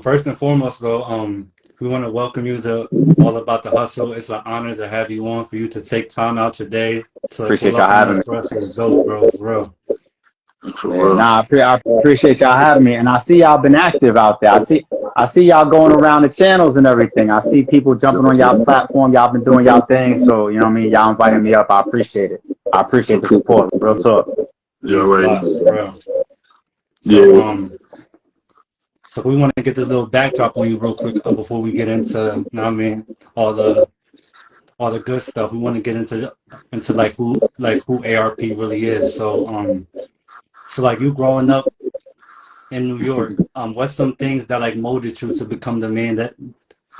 First and foremost, though, we want to welcome you to All About the Hustle. It's an honor to have you on. For you to take time out your day to Appreciate pull y'all up on having us me. for us is dope, bro. For real. For Yeah, real. nah, I appreciate y'all having me, and I see y'all been active out there. I see y'all going around the channels and everything. I see people jumping on y'all platform. Y'all been doing y'all thing, so you know what I mean. Y'all inviting me up. I appreciate it. I appreciate the support. Real talk. You Means a already lot, know, for bro. real. So, Yeah. so we want to get this little backdrop on you real quick before we get into, you know what I mean, all the all the good stuff. We want to get into like who ARP really is. So like you growing up in New York, what's some things that like molded you to become the man that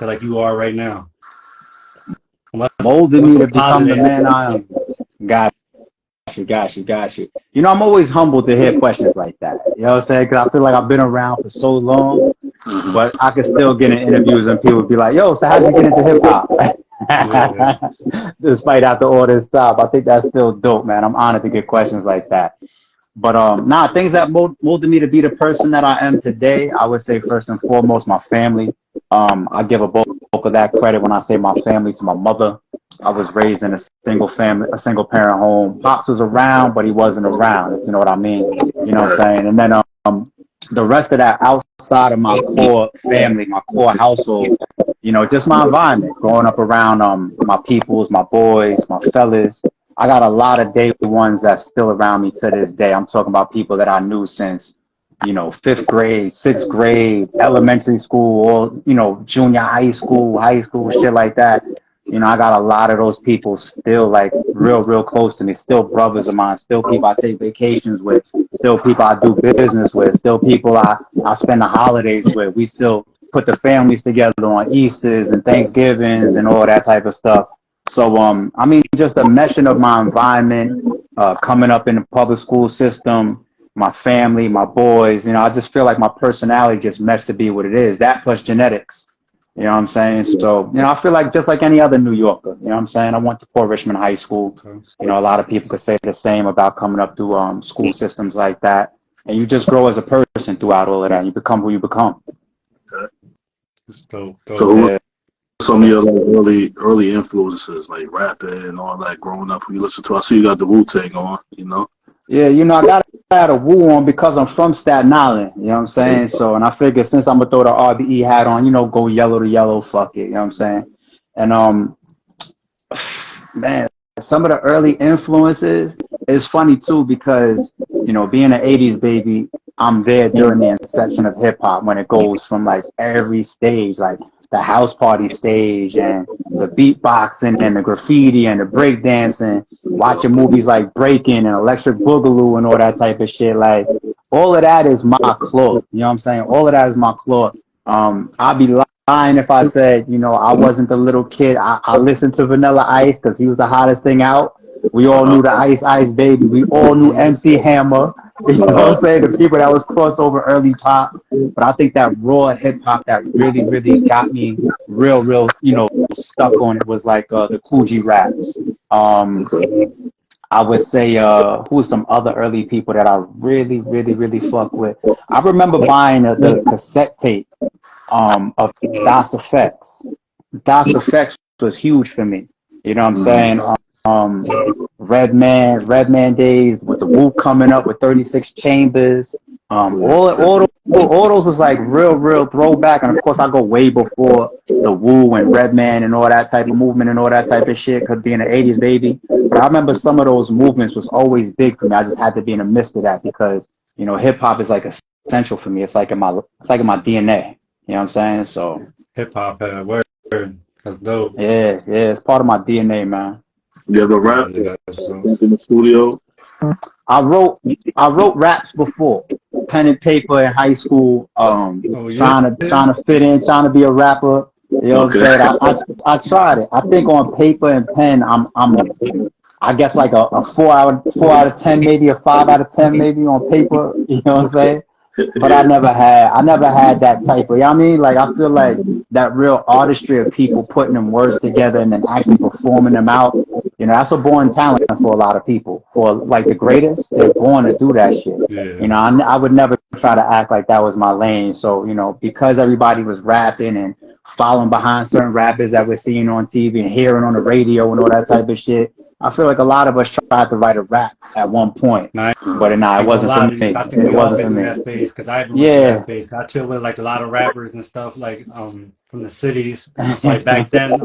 like you are right now? Molded What's me some to become the positive man I am. things? Got you. You know, I'm always humbled to hear questions like that. You know what I'm saying? Because I feel like I've been around for so long, Hmm. but I can still get in interviews and people be like, "Yo, so how did you get into hip hop?" Yeah, Despite after all this stuff, I think that's still dope, man. I'm honored to get questions like that. But nah, things that molded me to be the person that I am today, I would say first and foremost, my family. I give a bulk of that credit when I say my family to my mother. I was raised in a single family, a single parent home. Pops was around, but he wasn't around, if you know what I mean. You know what I'm Right. saying? And then the rest of that outside of my core family, my core household, you know, just my environment, growing up around my peoples, my boys, my fellas. I got a lot of day ones that's still around me to this day. I'm talking about people that I knew since, you know, fifth grade, sixth grade, elementary school, or, you know, junior high school, shit like that. You know, I got a lot of those people still like real close to me, still brothers of mine, still people I take vacations with, still people I do business with, still people I spend the holidays with. We still put the families together on Easters and Thanksgivings and all that type of stuff. So I mean just the meshing of my environment, coming up in the public school system, my family, my boys, you know, I just feel like my personality just meshed to be what it is. That plus genetics. You know what I'm saying? So, you know, I feel like just like any other New Yorker, you know what I'm saying? I went to Port Richmond High School. okay. You know, a lot of people could say the same about coming up through school systems like that. And you just grow as a person throughout all of that. You become who you become. It's dope, So dope. who were Yeah. some of your like early influences, like rapping and all that growing up? Who you listen to? I see you got the Wu Tang on. You know. Yeah, you know, I got to add a woo on because I'm from Staten Island. You know what I'm saying? So, and I figured since I'm going to throw the RBE hat on, you know, go yellow to yellow, fuck it. You know what I'm saying? And, man, some of the early influences is funny too because, you know, being an 80s baby, I'm there during the inception of hip hop when it goes from like every stage, like the house party stage and the beatboxing and the graffiti and the breakdancing, watching movies like Breaking and Electric Boogaloo and all that type of shit. Like all of that is my cloth. You know what I'm saying? All of that is my cloth. I'd be lying if I said, you know, I wasn't the little kid. I listened to Vanilla Ice because he was the hottest thing out. We all Uh-huh. knew the Ice Baby. We all knew Hmm. MC Hammer. You know what I'm saying? The people that was crossover early pop. But I think that raw hip hop that really got me real, you know, stuck on it was like the Coogee raps. Um, Okay. I would say who are some other early people that I really fuck with. I remember buying the cassette tape of Das Effects. Das Effects was huge for me. You know what I'm saying? Okay. Um, Redman days with the Wu coming up with 36 Chambers. All those was like real throwback. And of course, I go way before the Wu and Redman and all that type of movement and all that type of shit. Cause being an 80s baby, but I remember some of those movements was always big for me. I just had to be in the midst of that because you know hip hop is like essential for me. It's like in my DNA. You know what I'm saying? So Hip hop had word. That's dope. yeah, it's part of my DNA, man. You ever Yeah, rap yeah, that's dope. in the studio? I wrote I wrote raps before, pen and paper in high school, Oh yeah. trying to fit in, trying to be a rapper. You know what I'm Okay. saying? I tried it. I think on paper and pen, I guess like a 4 out of 10, maybe a 5 out of 10, maybe on paper. You know what I'm saying? But Yeah. I never had that type of, you know what I mean? Like, I feel like that real artistry of people putting them words together and then actually performing them out. You know, that's a born talent for a lot of people. For like the greatest, they're born to do that shit. Yeah. You know, I would never try to act like that was my lane. So, you know, because everybody was rapping and following behind certain rappers that we're seeing on TV and hearing on the radio and all that type of shit, I feel like a lot of us tried to write a rap at one point. Nah, But nah, it wasn't for me. I think It we all wasn't been for through me. that phase because I've been through Yeah. that phase. I chill with like a lot of rappers and stuff like from the cities. So like back then,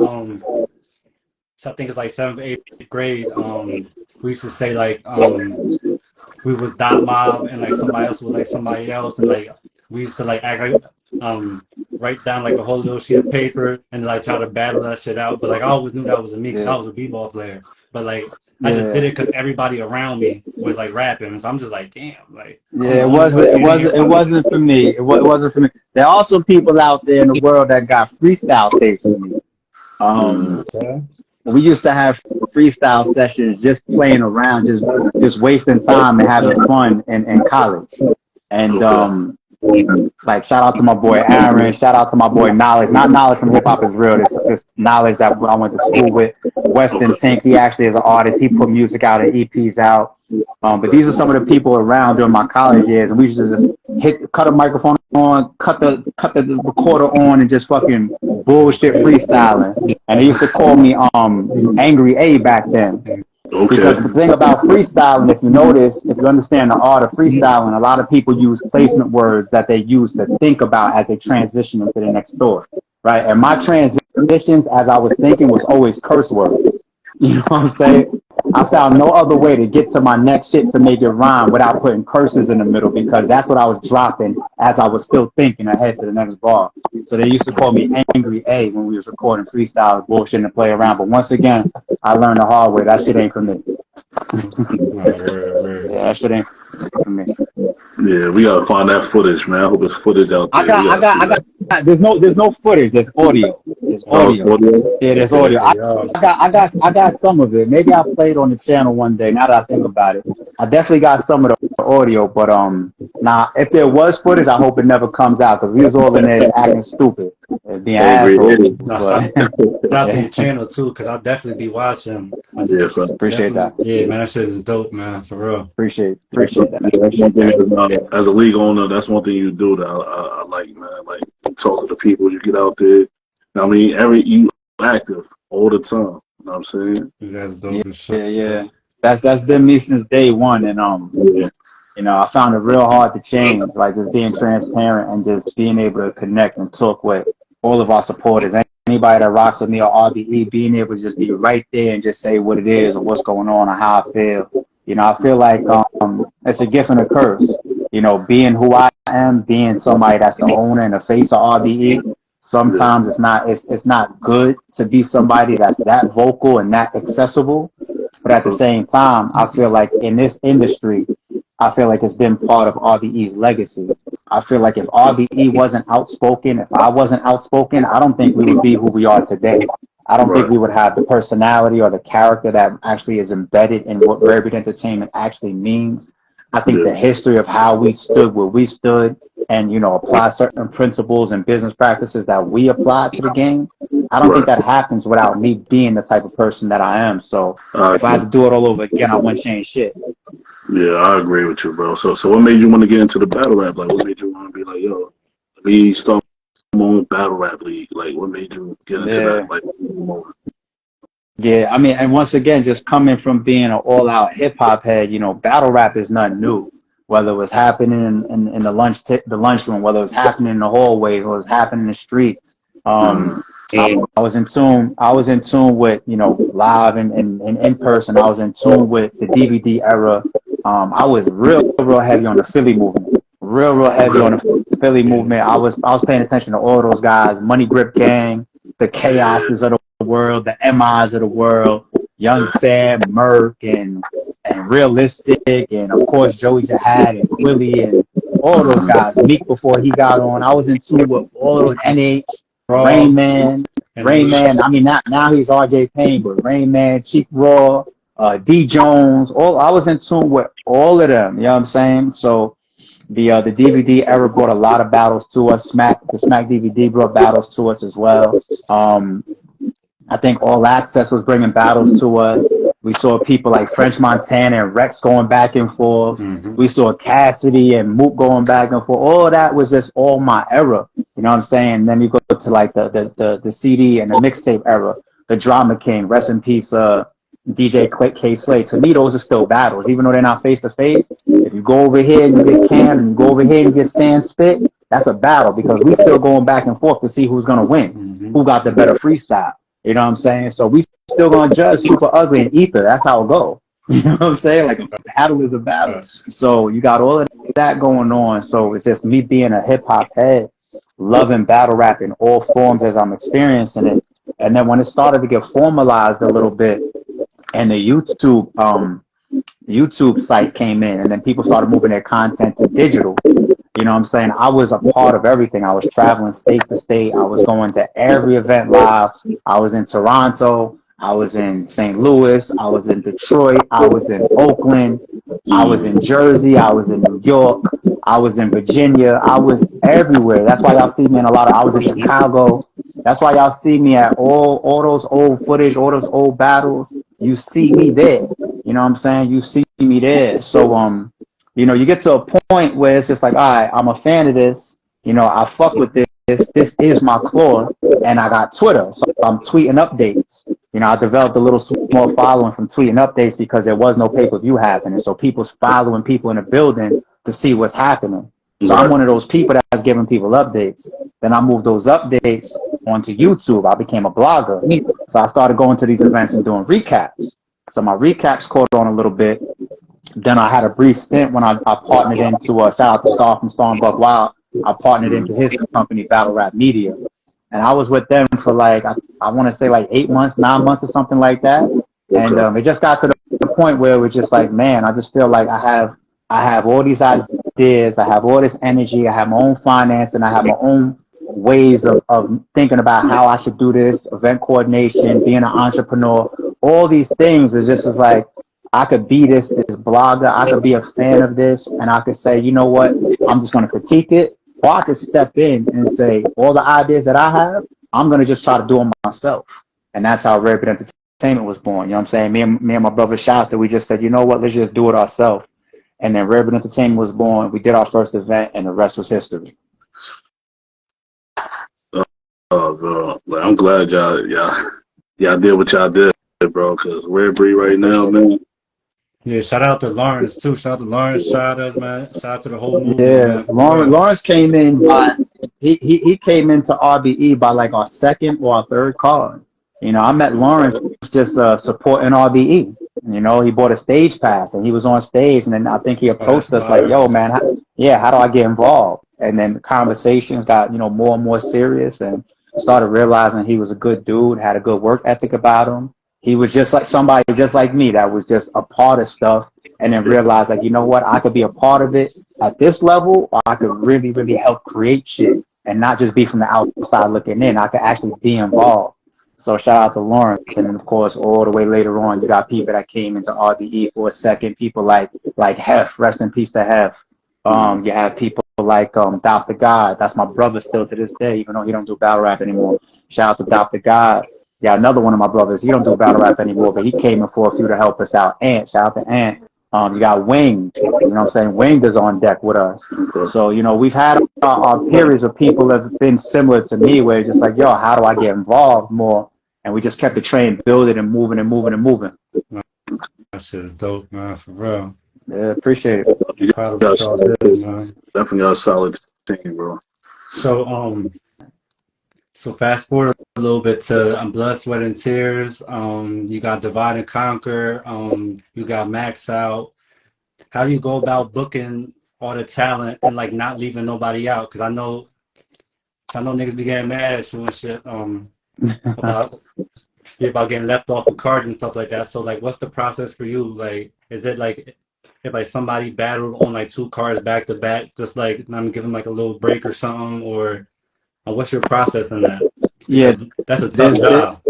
so I think it's like 7th, 8th grade. We used to say like we was Dot Mob and like somebody else was like somebody else, and like we used to like act like write down like a whole little sheet of paper and like try to battle that shit out. But like I always knew that was me because I was a b-ball player. But like I just did it because everybody around me was like rapping, so I'm just like, damn, like Yeah, it wasn't for me. It wasn't for me. There are also people out there in the world that got freestyle tapes of me. We used to have freestyle sessions, just playing around, just wasting time and having fun in college. And like shout out to my boy Aaron, shout out to my boy Knowledge. Not Knowledge from Hip Hop is Real. It's Knowledge that I went to school with. Weston Tink, he actually is an artist. He put music out and EPs out. But these are some of the people around during my college years, and we used to just cut a microphone on, cut the recorder on, and just fucking bullshit freestyling. And they used to call me Angry A back then. Okay. Because the thing about freestyling, if you notice, if you understand the art of freestyling, a lot of people use placement words that they use to think about as they transition into the next thought, right? And my transitions, as I was thinking, was always curse words. You know what I'm saying? I found no other way to get to my next shit to make it rhyme without putting curses in the middle, because that's what I was dropping as I was still thinking ahead to the next bar. So they used to call me Angry A when we was recording freestyle, bullshit, and play around. But once again, I learned the hard way. That shit ain't for me. Yeah, that shit ain't for me. Yeah, we gotta find that footage, man. I hope there's footage out there. I got. There's no footage. There's audio. There's audio. Yeah, there's audio. I got some of it. Maybe I played on the channel one day. Now that I think about it, I definitely got some of the audio. But if there was footage, I hope it never comes out, because we was all in there acting stupid, being assholes. Shout out to your channel too, because I'll definitely be watching. Yeah, so Appreciate that. Yeah, man, that shit is dope, man, for real. Appreciate that. that's one thing, as a league owner, that's one thing you do that I like, man. Like, talk to the people, you get out there. I mean, you active all the time. You know what I'm saying? That's dope as shit. Yeah. That's been me since day one, and you know, I found it real hard to change, like just being transparent and just being able to connect and talk with all of our supporters. Anybody that rocks with me or RBE, being able to just be right there and just say what it is or what's going on or how I feel. You know, I feel like it's a gift and a curse. You know, being who I am, being somebody that's the owner and the face of RBE. Sometimes it's not good to be somebody that's that vocal and that accessible. But at the same time, I feel like in this industry, I feel like it's been part of RBE's legacy. I feel like if RBE wasn't outspoken, if I wasn't outspoken, I don't think we would be who we are today. I don't think we would have the personality or the character that actually is embedded in what Rare Beat Entertainment actually means. I think the history of how we stood where we stood and, you know, apply certain principles and business practices that we apply to the game, I don't think that happens without me being the type of person that I am. So if I had to do it all over again, I wouldn't change shit. Yeah, I agree with you, bro. So what made you want to get into the battle rap? Like, what made you want to be like, yo, let me start my own battle rap league? Like, what made you get into that? Like, yeah, I mean, and once again, just coming from being an all-out hip-hop head, you know, battle rap is nothing new. Whether it was happening in the lunchroom, whether it was happening in the hallway, whether it was happening in the streets. I was in tune. I was in tune with, you know, live and in person. I was in tune with the DVD era. I was real heavy on the Philly movement. Real heavy on the Philly movement. I was paying attention to all those guys: Money Grip Gang, the Chaoses of the world, the MIs of the world, Young Sam, Merc, and Realistic, and of course Joey Jihad and Willie and all those guys. Meek before he got on. I was in tune with all those NH, Rain Man. I mean, now he's RJ Payne, but Rain Man, Chief Raw, D Jones. I was in tune with all of them. You know what I'm saying? So the DVD era brought a lot of battles to us. The Smack DVD brought battles to us as well. I think All Access was bringing battles to us. We saw people like French Montana and Rex going back and forth. Mm-hmm. We saw Cassidy and Mook going back and forth. All that was just all my era. You know what I'm saying? And then you go to like the CD and the mixtape era, the Drama King, rest in peace, DJ K Slade. To me, those are still battles, even though they're not face to face. If you go over here and you get Cam, and you go over here and you get Stan Spit, that's a battle because we still going back and forth to see who's gonna win, who got the better freestyle. You know what I'm saying? So we still gonna judge Super Ugly and Ether. That's how it go. You know what I'm saying? Like a battle is a battle. So you got all of that going on. So it's just me being a hip hop head, loving battle rap in all forms as I'm experiencing it. And then when it started to get formalized a little bit, and the YouTube site came in, and then people started moving their content to digital. You know what I'm saying? I was a part of everything. I was traveling state to state. I was going to every event live. I was in Toronto. I was in St. Louis. I was in Detroit. I was in Oakland. I was in Jersey. I was in New York. I was in Virginia. I was everywhere. That's why y'all see me in a lot of, I was in Chicago. That's why y'all see me at all those old footage, all those old battles. You see me there. You know what I'm saying? You see me there. So, you know, you get to a point where it's just like, all right, I'm a fan of this. You know, I fuck with this. This is my claw. And I got Twitter. So I'm tweeting updates. You know, I developed a little small following from tweeting updates because there was no pay-per-view happening. So people's following people in the building to see what's happening. So I'm one of those people that's giving people updates. Then I moved those updates onto YouTube. I became a blogger. So I started going to these events and doing recaps. So my recaps caught on a little bit. Then I had a brief stint when I partnered into, shout out to Star from Star and Buck Wild. I partnered into his company, Battle Rap Media. And I was with them for like, I want to say like 8 months, 9 months or something like that. And it just got to the point where it was just like, man, I just feel like I have all these ideas. I have all this energy. I have my own finance and I have my own ways of thinking about how I should do this, event coordination, being an entrepreneur, all these things. It's just like, I could be this blogger. I could be a fan of this. And I could say, you know what, I'm just going to critique it. Or I could step in and say, all the ideas that I have, I'm going to just try to do them myself. And that's how Rare Bit Entertainment was born. You know what I'm saying? Me and my brother Shafter, we just said, you know what, let's just do it ourselves. And then Rare Bit Entertainment was born. We did our first event, and the rest was history. Oh, bro. Like, I'm glad y'all did what y'all did, bro, because Rare Breed right now, man. Yeah, shout out to Lawrence too. Shout out to Lawrence. Shout out, man. Shout out to the whole movement. Yeah, Lawrence came in by he came into RBE by like our second or our third card. You know, I met Lawrence just supporting RBE. You know, he bought a stage pass and he was on stage, and then I think he approached us like, "Yo, man, how do I get involved?" And then the conversations got, you know, more and more serious, and started realizing he was a good dude, had a good work ethic about him. He was just like somebody just like me that was just a part of stuff, and then realized, like, you know what, I could be a part of it at this level, or I could really, really help create shit and not just be from the outside looking in. I could actually be involved. So shout out to Lawrence. And then, of course, all the way later on, you got people that came into RDE for a second, people like Hef, rest in peace to Hef. You have people like Dr. God. That's my brother still to this day, even though he don't do battle rap anymore. Shout out to Dr. God. Yeah, another one of my brothers. He don't do battle rap anymore, but he came in for a few to help us out. Ant, shout out to Ant. You got Wing. You know what I'm saying? Wing is on deck with us. So, you know, we've had our periods of people that have been similar to me, where it's just like, yo, how do I get involved more? And we just kept the train building and moving and moving and moving. That shit is dope, man, for real. Yeah, appreciate it. You Proud of got what y'all did, man. definitely got a solid team, bro. So fast forward a little bit to Blood, Sweat, and Tears. You got Divide and Conquer. You got Max Out. How do you go about booking all the talent and like not leaving nobody out? Because I know niggas be getting mad at you and shit about getting left off the cards and stuff like that. So like, what's the process for you? Like, is it like if like somebody battled on like 2 cards back to back, just like I'm giving like a little break or something, or what's your process in that? Yeah, that's a tough job.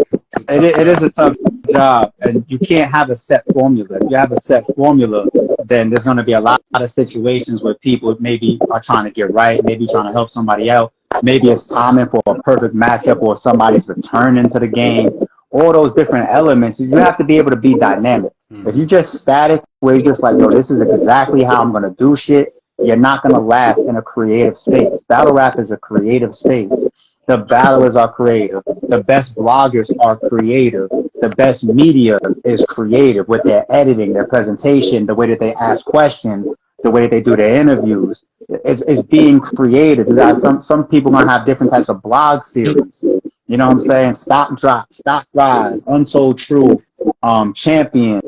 It is a tough job, and you can't have a set formula. If you have a set formula, then there's going to be a lot of situations where people maybe are trying to get right, maybe trying to help somebody out. Maybe it's timing for a perfect matchup, or somebody's return into the game, all those different elements. You have to be able to be dynamic. If you just static, where you're just like, yo, this is exactly how I'm gonna do shit, you're not gonna last in a creative space. Battle rap is a creative space. The battlers are creative. The best bloggers are creative. The best media is creative with their editing, their presentation, the way that they ask questions, the way that they do their interviews. It's being creative. You guys, some people gonna have different types of blog series. You know what I'm saying? Stop, drop, stop, rise, untold truth, champion,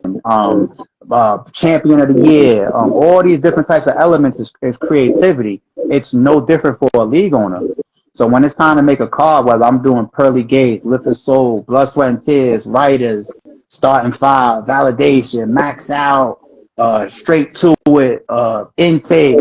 champion of the year. All these different types of elements is creativity. It's no different for a league owner. So when it's time to make a card, whether I'm doing Pearly Gates, Lift of Soul, Blood, Sweat, and Tears, Writers, Starting Five, Validation, Max Out, Straight to It, Intake,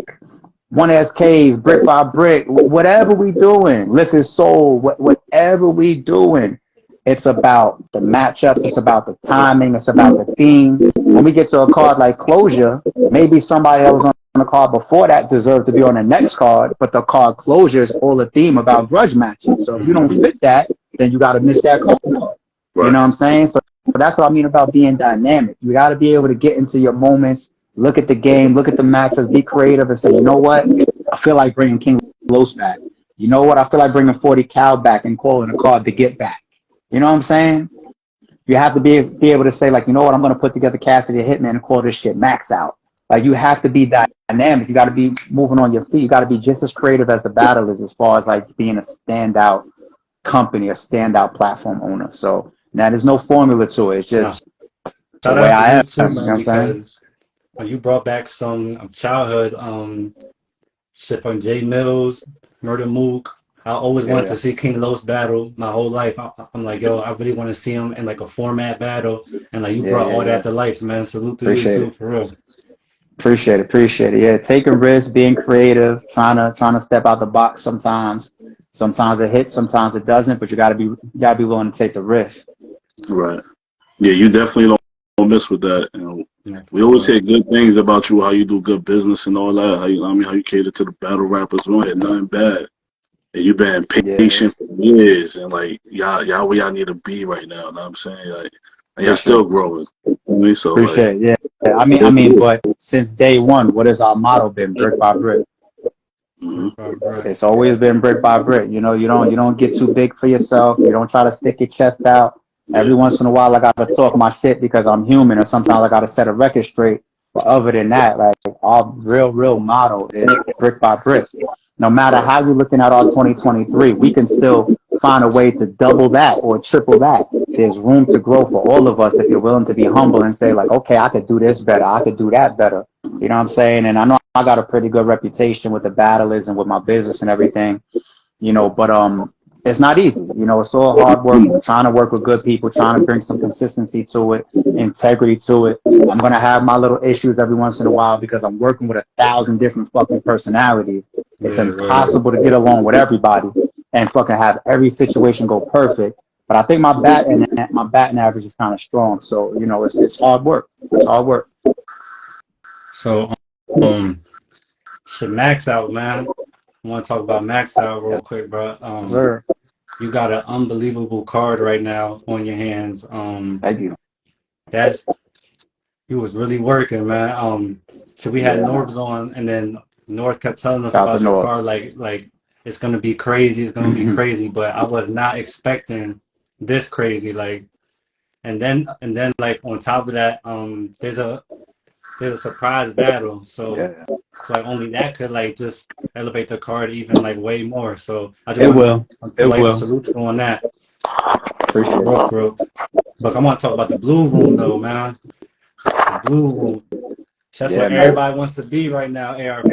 1SKs, Brick by Brick, whatever we doing, Lift His Soul, whatever we doing, it's about the matchups, it's about the timing, it's about the theme. When we get to a card like Closure, maybe somebody that was on the card before that deserved to be on the next card, but the card Closure is all a theme about grudge matches. So if you don't fit that, then you got to miss that card. Right. You know what I'm saying? So that's what I mean about being dynamic. You got to be able to get into your moments, look at the game, look at the matches, be creative, and say, you know what? I feel like bringing King Los back. You know what? I feel like bringing 40 Cal back and calling a card to get back. You know what I'm saying? You have to be able to say, like, you know what? I'm going to put together Cassidy Hitman and call this shit Max Out. Like, you have to be dynamic. You got to be moving on your feet. You got to be just as creative as the battle is, as far as like being a standout company, a standout platform owner. So now there's no formula to it. It's just the way I am. Too, man, you know what I'm saying? When you brought back some childhood shit from Jay Mills, Murder Mook, I always wanted to see King Los battle my whole life. I'm like, yo, I really want to see him in like a format battle, and like you brought all that to life, man. Salute to you too, for real. Appreciate it. Yeah, taking risks, being creative, trying to step out the box sometimes. Sometimes it hits, sometimes it doesn't, but you gotta be willing to take the risk. Right. Yeah, you definitely don't miss with that. You know, we always hear good things about you, how you do good business and all that. How you cater to the battle rappers. We don't hear nothing bad. And you've been patient for years, and like y'all where y'all need to be right now. You know what I'm saying? Like, and y'all still growing. You know, so appreciate it. Yeah. I mean, but since day one, what has our motto been? Brick by brick. Mm-hmm. It's always been brick by brick. You know, you don't get too big for yourself. You don't try to stick your chest out. Every once in a while, I gotta talk my shit because I'm human, and sometimes I gotta set a record straight. But other than that, like, our real motto is brick by brick. No matter how you're looking at our 2023, we can still find a way to double that or triple that. There's room to grow for all of us if you're willing to be humble and say, like, okay, I could do this better, I could do that better. You know what I'm saying? And I know I got a pretty good reputation with the battlers and with my business and everything, you know, but it's not easy. You know, it's all hard work, trying to work with good people, trying to bring some consistency to it, integrity to it. I'm going to have my little issues every once in a while because I'm working with 1,000 different fucking personalities. It's impossible to get along with everybody and fucking have every situation go perfect. But I think my batting average is kind of strong. So, you know, it's hard work. It's hard work. So, shit, Max Out, man. I want to talk about Max Out real quick, bro. Sure. You got an unbelievable card right now on your hands. Thank you. You was really working, man. So we had Norbs on, and then North kept telling us about your card, like it's gonna be crazy, it's gonna be crazy. But I was not expecting this crazy, like, and then like on top of that, there's a surprise battle, so like only that could like just elevate the card even like way more. So I just want to salute you on that. Appreciate it. But I want to talk about the Blue Room though, man. The Blue Room. That's what everybody wants to be right now, ARP.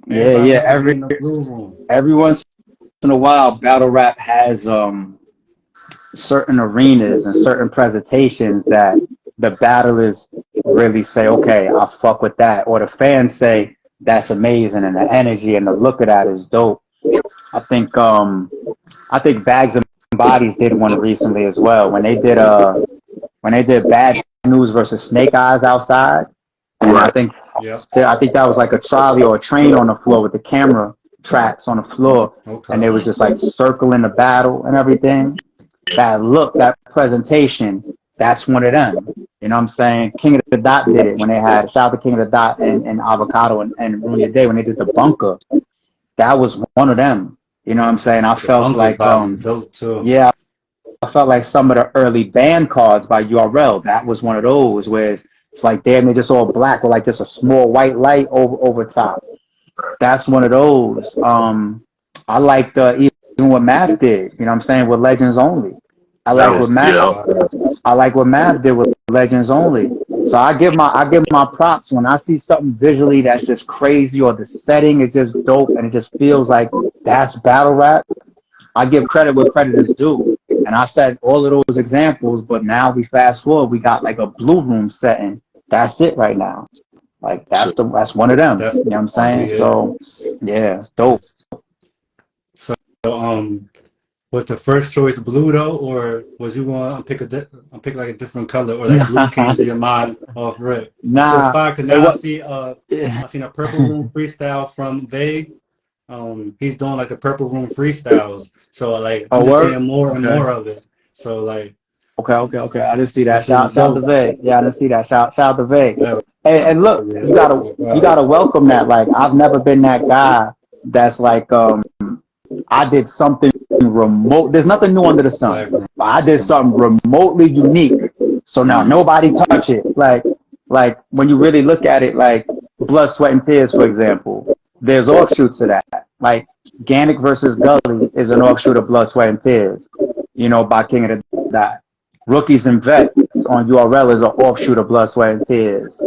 Every once in a while, battle rap has certain arenas and certain presentations that the battlers really say, okay, I fuck with that, or the fans say that's amazing, and the energy and the look of that is dope. I think Bags and Bodies did one recently as well when they did Bad News versus Snake Eyes outside. And I think that was like a trolley or a train on the floor with the camera tracks on the floor, and they was just like circling the battle and everything. that look, that presentation, that's one of them. You know what I'm saying? King of the Dot did it when they had, shout out to King of the Dot and Avocado and Ruin Your Day when they did the bunker. That was one of them. You know what I'm saying? I The felt Bunker like, vibes is dope too. yeah, I felt like some of the early band cards by URL, that was one of those where it's like, damn, they're just all black with like just a small white light over top. That's one of those. I liked even what Math did, you know what I'm saying, with Legends Only. I like what Math did with Legends Only. So I give my props when I see something visually that's just crazy or the setting is just dope and it just feels like that's battle rap. I give credit where credit is due. And I said all of those examples, but now we fast forward, we got like a Blue Room setting. That's it right now. Like that's one of them. You know what I'm saying? Yeah. So yeah, it's dope. So was the first choice blue though, or was you going to pick like a different color, or like blue came to your mind off rip? Nah. So far, cause now I seen a Purple Room freestyle from Vague. He's doing like the Purple Room freestyles. So like I'm just seeing more and more of it. So like Okay. I didn't see that. Shout out to Vague. Yeah, I didn't see that. Shout out to Vague. Yeah. And look, you gotta welcome that. Like I've never been that guy that's like I did something remote. There's nothing new under the sun. I did something remotely unique. So now nobody touch it. Like when you really look at it, like Blood, Sweat, and Tears, for example, there's offshoots of that. Like Gannick versus Gully is an offshoot of Blood, Sweat, and Tears, you know, by King of the Dot. Rookies and Vets on URL is an offshoot of Blood, Sweat, and Tears.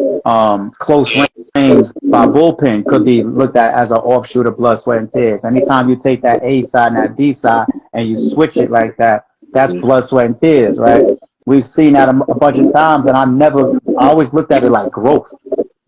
Close Range by Bullpen could be looked at as an offshoot of Blood, Sweat, and Tears. Anytime you take that A side and that B side and you switch it like that, that's Blood, Sweat, and Tears, right? We've seen that a bunch of times, and I always looked at it like growth.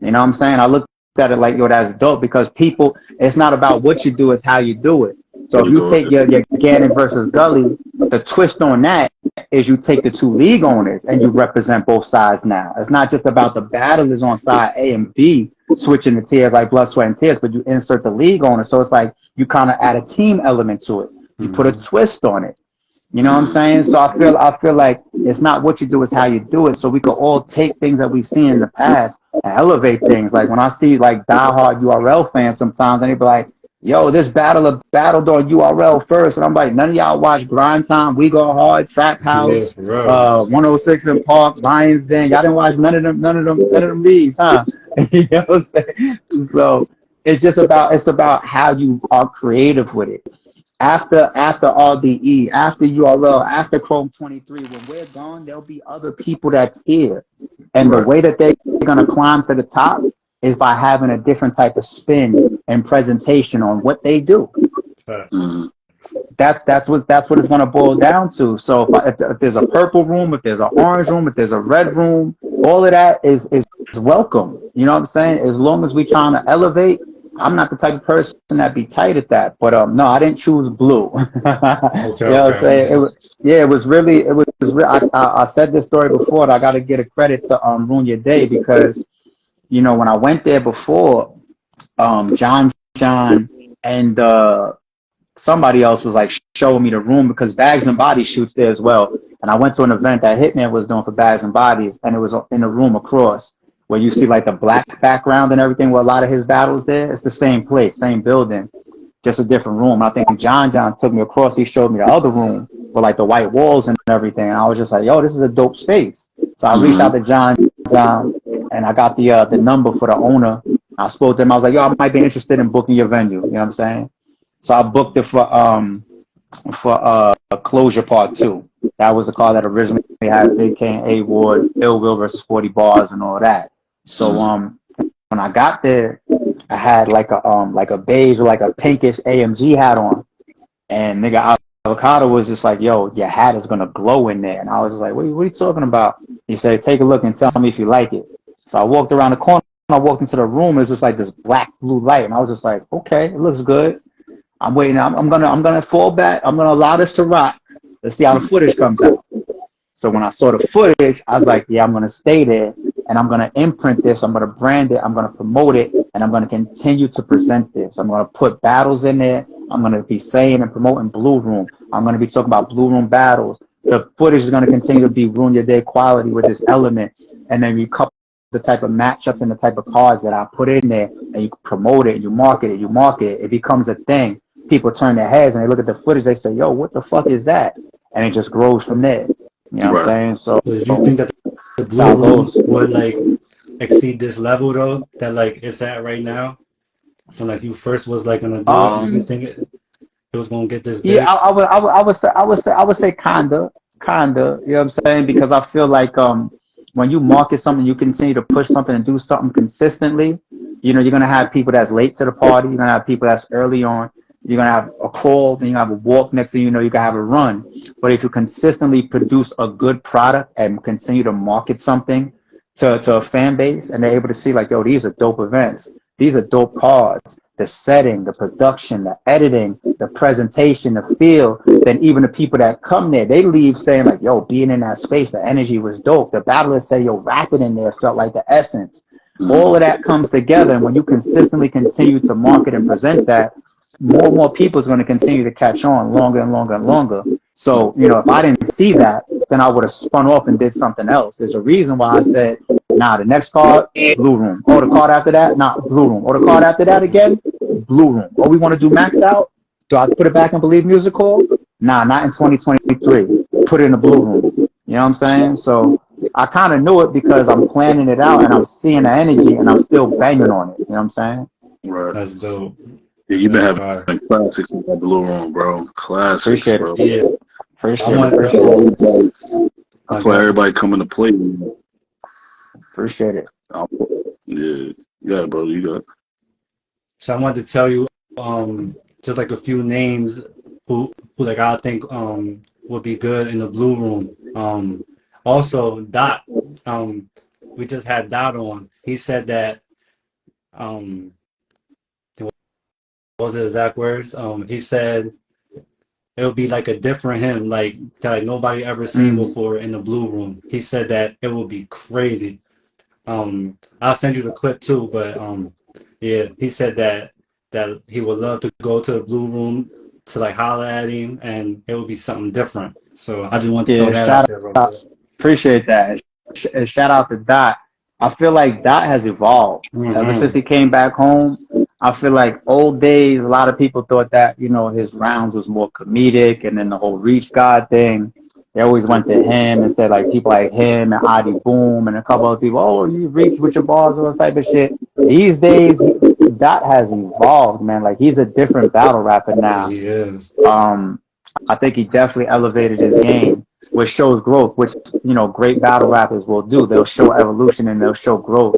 You know what I'm saying? I looked at it like, yo, that's dope, because people, it's not about what you do, it's how you do it. So if you take your Gannon versus Gully, the twist on that is you take the two league owners and you represent both sides now. It's not just about the battlers on side A and B switching the tiers like Blood, Sweat, and Tears, but you insert the league owner. So it's like you kind of add a team element to it. You put a twist on it. You know what I'm saying? So I feel like it's not what you do, it's how you do it. So we could all take things that we've seen in the past and elevate things. Like when I see like diehard URL fans sometimes, and they be like, yo, this battled on URL first. And I'm like, none of y'all watch Grind Time, We Go Hard, Trap House, 106 in Park, Lions Den. Y'all didn't watch none of them leagues, huh? You know what I'm saying? So it's about how you are creative with it. After RDE, after URL, after Chrome 23, when we're gone, there'll be other people that's here. And the way that they're gonna climb to the top is by having a different type of spin and presentation on what they do. That's what it's gonna boil down to. So if there's a purple room, if there's an orange room, if there's a red room, all of that is welcome. You know what I'm saying? As long as we trying to elevate. I'm not the type of person that be tight at that, but no, I didn't choose blue. You know what I'm saying? It was really. I said this story before. I got to get a credit to Ruin Your Day, because you know when I went there before, John and somebody else was like showing me the room, because Bags and Bodies shoots there as well. And I went to an event that Hitman was doing for Bags and Bodies, and it was in the room across, where you see like the black background and everything where a lot of his battles there. It's the same place, same building, just a different room. I think John took me across. He showed me the other room with like the white walls and everything. And I was just like, yo, this is a dope space. So I reached out to John, and I got the number for the owner. I spoke to him. I was like, yo, I might be interested in booking your venue. You know what I'm saying? So I booked it for Closure Part 2. That was the card that originally had Big K and A Ward, Ill Will versus 40 Bars and all that. So when I got there, I had like a beige or like a pinkish AMG hat on, and nigga Avocado was just like, yo, your hat is gonna glow in there. And I was just like, what are you talking about? He said, take a look and tell me if you like it. So I walked around the corner, and I walked into the room. It's just like this black blue light, and I was just like, okay, it looks good. I'm waiting. I'm gonna fall back. I'm gonna allow this to rock. Let's see how the footage comes out. So when I saw the footage, I was like, yeah, I'm gonna stay there. And I'm going to imprint this, I'm going to brand it, I'm going to promote it, and I'm going to continue to present this. I'm going to put battles in there. I'm going to be saying and promoting Blue Room. I'm going to be talking about Blue Room battles, the footage is going to continue to be ruin your day quality with this element, and then you couple the type of matchups and the type of cards that I put in there, and you promote it, you market it, it becomes a thing. People turn their heads and they look at the footage, they say, yo, what the fuck is that? And it just grows from there. You know what I'm saying? So do you think that the Blue Room would like exceed this level though, that like it's at right now? When like you first was like gonna do it, do you think it was gonna get this big? Yeah, I would say kinda. You know what I'm saying? Because I feel like when you market something, you continue to push something and do something consistently. You know, you're gonna have people that's late to the party. You're gonna have people that's early on. You're gonna have a crawl, then you have a walk. Next thing you know, you can have a run. But if you consistently produce a good product and continue to market something to a fan base, and they're able to see like, yo, these are dope events. These are dope cards. The setting, the production, the editing, the presentation, the feel, then even the people that come there, they leave saying like, yo, being in that space, the energy was dope. The battlers say, yo, rapping in there felt like the essence. All of that comes together, and when you consistently continue to market and present that, more and more people is going to continue to catch on longer and longer and longer. So, you know, if I didn't see that, then I would have spun off and did something else. There's a reason why I said, nah, the next card, Blue Room. Oh, the card after that, nah, Blue Room. Or the card after that again, Blue Room. Oh, we want to do Max Out? Do I put it back in Believe Music Hall? Nah, not in 2023. Put it in the Blue Room. You know what I'm saying? So I kind of knew it because I'm planning it out and I'm seeing the energy and I'm still banging on it. You know what I'm saying? Right. That's dope. Yeah, you've been having classics in the Blue Room, bro. Classics, Appreciate bro. it. Yeah. Appreciate it. That's why everybody coming to play. Appreciate it. Yeah, bro, you got it. So I wanted to tell you just like a few names who like I think would be good in the Blue Room. Also Dot, we just had Dot on. He said that what was the exact words? He said it would be like a different him, like that like nobody ever seen before in the Blue Room. He said that it would be crazy. I'll send you the clip too, but yeah, he said that he would love to go to the Blue Room to like holler at him, and it would be something different. So I just want to throw that out there real quick. Appreciate that. And shout out to Dot. I feel like Dot has evolved ever since he came back home. I feel like old days, a lot of people thought that, you know, his rounds was more comedic, and then the whole Reach God thing, they always went to him and said like people like him and Adi Boom and a couple other people, oh, you reach with your balls or type of shit. These days, Dot has evolved, man. Like he's a different battle rapper now. He is. I think he definitely elevated his game, which shows growth, which, you know, great battle rappers will do. They'll show evolution and they'll show growth.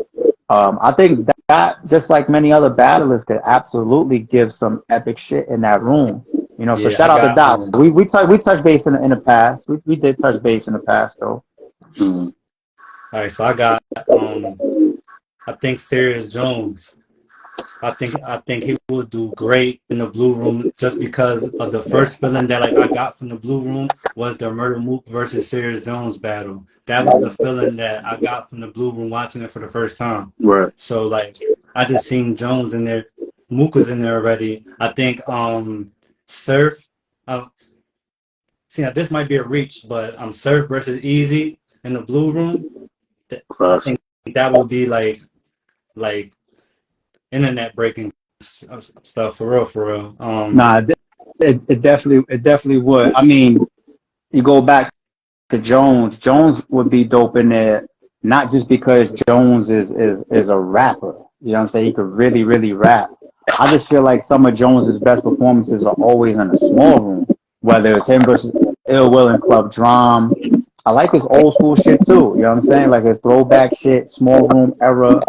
I think that just like many other battlers could absolutely give some epic shit in that room. You know, so shout out to Dot. We touched base in the past. We did touch base in the past though. All right, so I got I think Serious Jones. I think he will do great in the Blue Room just because of the first feeling that like I got from the Blue Room was the Murder Mook versus Serious Jones battle. That was the feeling that I got from the Blue Room watching it for the first time. Right. So like I just seen Jones in there, Mook was in there already. I think Surf. See, now this might be a reach, but Surf versus Easy in the Blue Room. I think that will be like internet breaking stuff for real. Nah, it definitely would. I mean, you go back to Jones. Jones would be dope in there, not just because Jones is a rapper. You know what I'm saying? He could really rap. I just feel like some of Jones's best performances are always in a small room, whether it's him versus Ill Will and Club Drum. I like his old school shit too. You know what I'm saying? Like his throwback shit, small room era.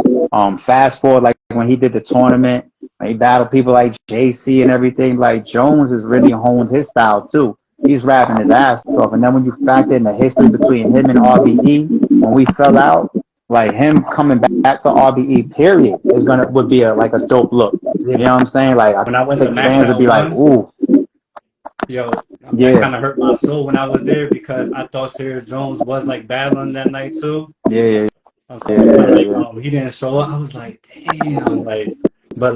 Fast forward, like when he did the tournament, he battled people like JC and everything. Like Jones has really honed his style too. He's rapping his ass off. And then when you factor in the history between him and RBE, when we fell out, like him coming back to RBE, period, would be like a dope look. You know what I'm saying? Like when I went to Max fans would be like, ooh. Yo, that kind of hurt my soul when I was there because I thought Serious Jones was like battling that night too. Yeah. I was like, he didn't show up. I was like, damn, but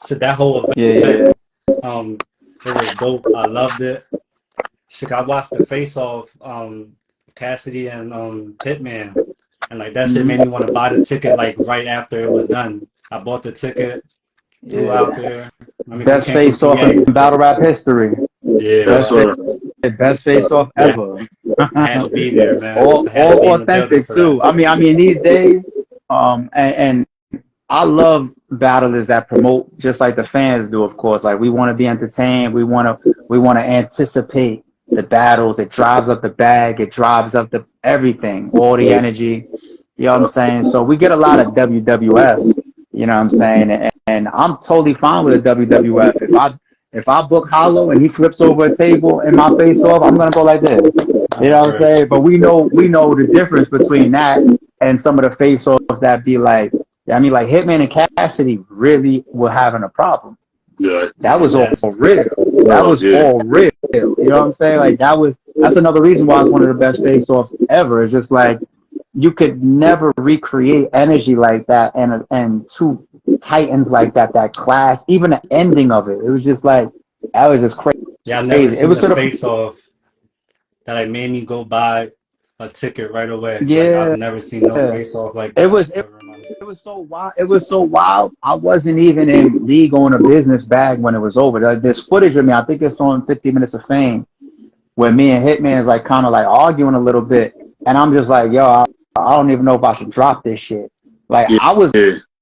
so that whole event, it was dope. I loved it. Shit, I watched the Face Off, Cassidy and Hitman, and like that shit made me want to buy the ticket like right after it was done. I bought the ticket, flew out there. I mean, Best we came face from off PA. in battle rap history. Yeah, Yes, sir. Best face off ever. I had to be there, man. all I had to be in the building authentic for too. that. I mean these days, and I love battlers that promote just like the fans do, of course. Like we want to be entertained. We want to anticipate the battles. It drives up the bag. It drives up the everything, all the energy. You know what I'm saying? So we get a lot of WWF. You know what I'm saying? And I'm totally fine with a WWF. If I book Hollow and he flips over a table in my face off, I'm gonna go like this. You know what I'm saying? But we know the difference between that and some of the face offs that be like, I mean, like Hitman and Cassidy really were having a problem. Yeah. That was all real. That was all real. You know what I'm saying? Like that's another reason why it's one of the best face offs ever. It's just like you could never recreate energy like that and two titans like that clash. Even the ending of it, it was just like that was just crazy. Yeah, I never seen It was the sort of Face Off that like made me go buy a ticket right away. Like, yeah. I've never seen no Face Off like that. It was so wild. It was so wild. I wasn't even in league on a business bag when it was over. There's footage of me. I think it's on 50 Minutes of Fame, where me and Hitman is like kind of like arguing a little bit, and I'm just like, yo, I don't even know if I should drop this shit. Like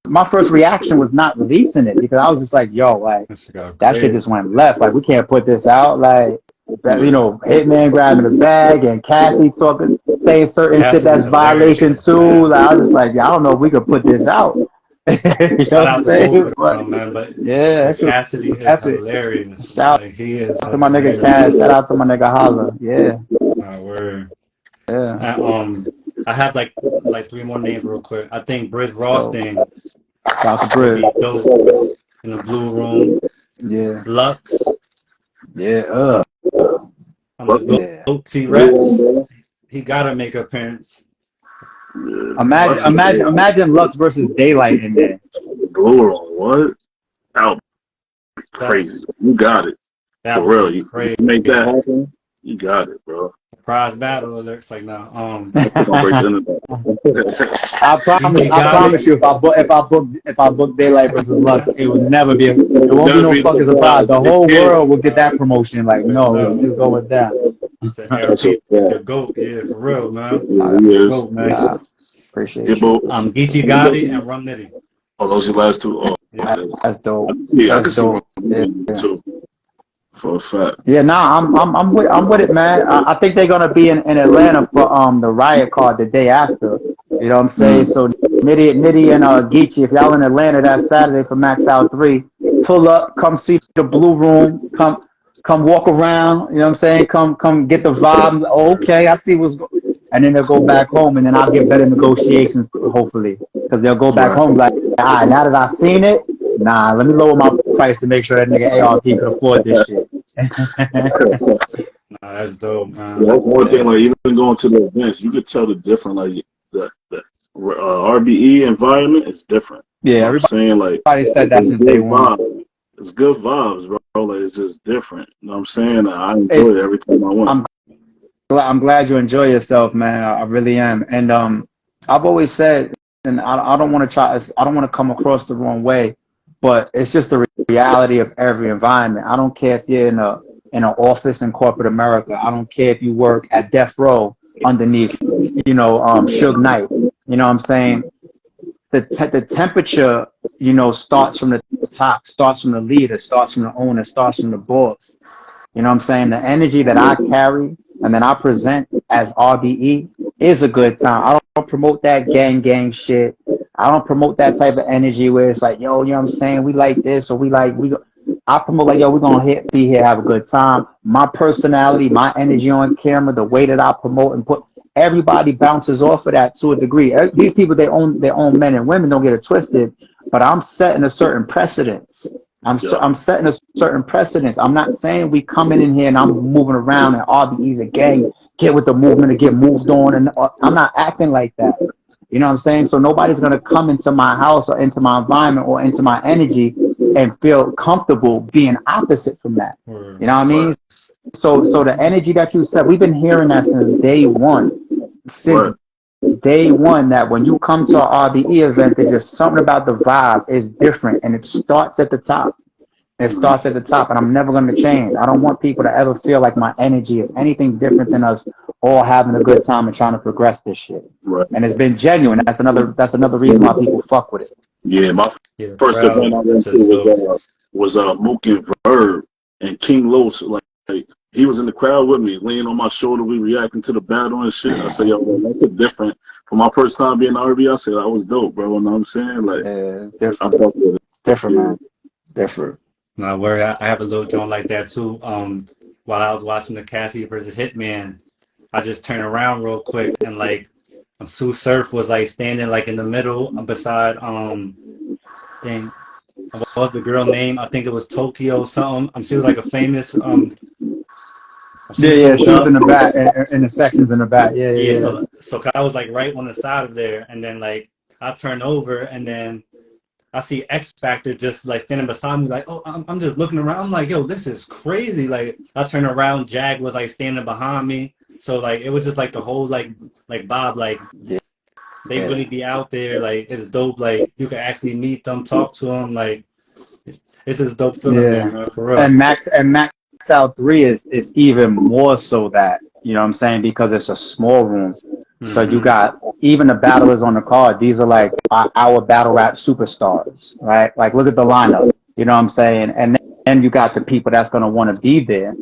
my first reaction was not releasing it because I was just like, yo, like that shit just went left. Like we can't put this out. Like you know, Hitman grabbing the bag and Cassie saying certain shit that's violation too. Like I was just like, yeah, I don't know if we could put this out. You know Shout out to both of them, man. But yeah, Cassidy is epic. Hilarious. Shout out to my nigga Cash. Shout out to my nigga Holla. Yeah. Word. Yeah. I have like 3 more names real quick. I think Briz Rawsting. Shout out to Briz. Dope in the Blue Room. Yeah. Lux. Yeah. T-Rex. He gotta make an appearance. Imagine Lux versus Daylight in there. Blue Room, what? Out. Crazy. You got it. For real. You make that happen, you got it, bro. Prize battle alerts like now. I promise you, if I book Daylight versus Lux, it would never be. It won't be no fucking surprise. The whole world will get that promotion. Like, no, let's go with that. The GOAT, yeah, for real, man. Goat, man. Appreciate you. Geechee Gotti and Rum Nitty. Oh, those are the last two. Oh, yeah. That's dope. Yeah, I can see Rum Nitty too. For a fact. Yeah, I'm with it, man. I think they're gonna be in Atlanta for the Riot card the day after. You know what I'm saying? So Nitty and Geechee, if y'all in Atlanta that Saturday for Max Out 3, pull up, come see the Blue Room, come walk around. You know what I'm saying? Come get the vibe. Okay, I see what's going. And then they'll go back home, and then I'll get better negotiations, hopefully, because they'll go back home like, all right, now that I've seen it, nah, let me lower my price to make sure that nigga ARP can afford this shit. Nah, that's dope, man. That's one thing, like, even going to the events, you could tell the different, like, the RBE environment is different. Yeah, everybody said that since day one. It's good vibes, bro. Like, it's just different. You know what I'm saying? I enjoy it every time I went. I'm glad you enjoy yourself, man. I really am. And I've always said, and I don't want to come across the wrong way, but it's just the reality of every environment. I don't care if you're in an office in corporate America. I don't care if you work at Death Row underneath, Suge Knight. You know what I'm saying? The temperature, starts from the top, starts from the leader, starts from the owner, starts from the boss. You know what I'm saying? The energy that I carry and then I present as RBE is a good time. I don't promote that gang shit. I don't promote that type of energy where it's like, yo, you know what I'm saying? We like this or I promote like, yo, we're going to be here, have a good time. My personality, my energy on camera, the way that I promote and put, everybody bounces off of that to a degree. These people, they own their own men and women, don't get it twisted, but I'm setting a certain precedence. I'm setting a certain precedence. I'm not saying we coming in here and I'm moving around and RBE's a gang, get with the movement and get moved on. And I'm not acting like that. You know what I'm saying? So nobody's going to come into my house or into my environment or into my energy and feel comfortable being opposite from that. You know what I mean? So the energy that you said, we've been hearing that since day one. Since day one, that when you come to our RBE event, there's just something about the vibe is different, and it starts at the top. It starts at the top, and I'm never going to change. I don't want people to ever feel like my energy is anything different than us all having a good time and trying to progress this shit. Right. And it's been genuine. That's another reason why people fuck with it. Yeah, my first event I went to was Mook and Verb and King Los. Like he was in the crowd with me, leaning on my shoulder. We reacting to the battle and shit. I said, yo, man, that's different. For my first time being RB, I said that was dope, bro. You know what I'm saying? Like, it's different. Different, man. Different. No, where I have a little joint like that too. While I was watching the Cassie versus Hitman, I just turned around real quick and like Sue Surf was like standing like in the middle beside dang, what was the girl name? I think it was Tokyo something. She was like a famous Yeah, she was in the back, in the sections in the back. Yeah. So I was like right on the side of there, and then like I turned over, and then I see X Factor just like standing beside me, like, oh, I'm just looking around. I'm like, yo, this is crazy. Like I turned around, Jag was like standing behind me. So like it was just like the whole like vibe, like they really be out there, like it's dope. Like you can actually meet them, talk to them, like it's just dope feeling, man, for real. And Max Out 3 is even more so that, you know what I'm saying, because it's a small room. So you got even the battlers on the card. These are like our battle rap superstars, right? Like look at the lineup, you know what I'm saying? And then you got the people that's gonna want to be there,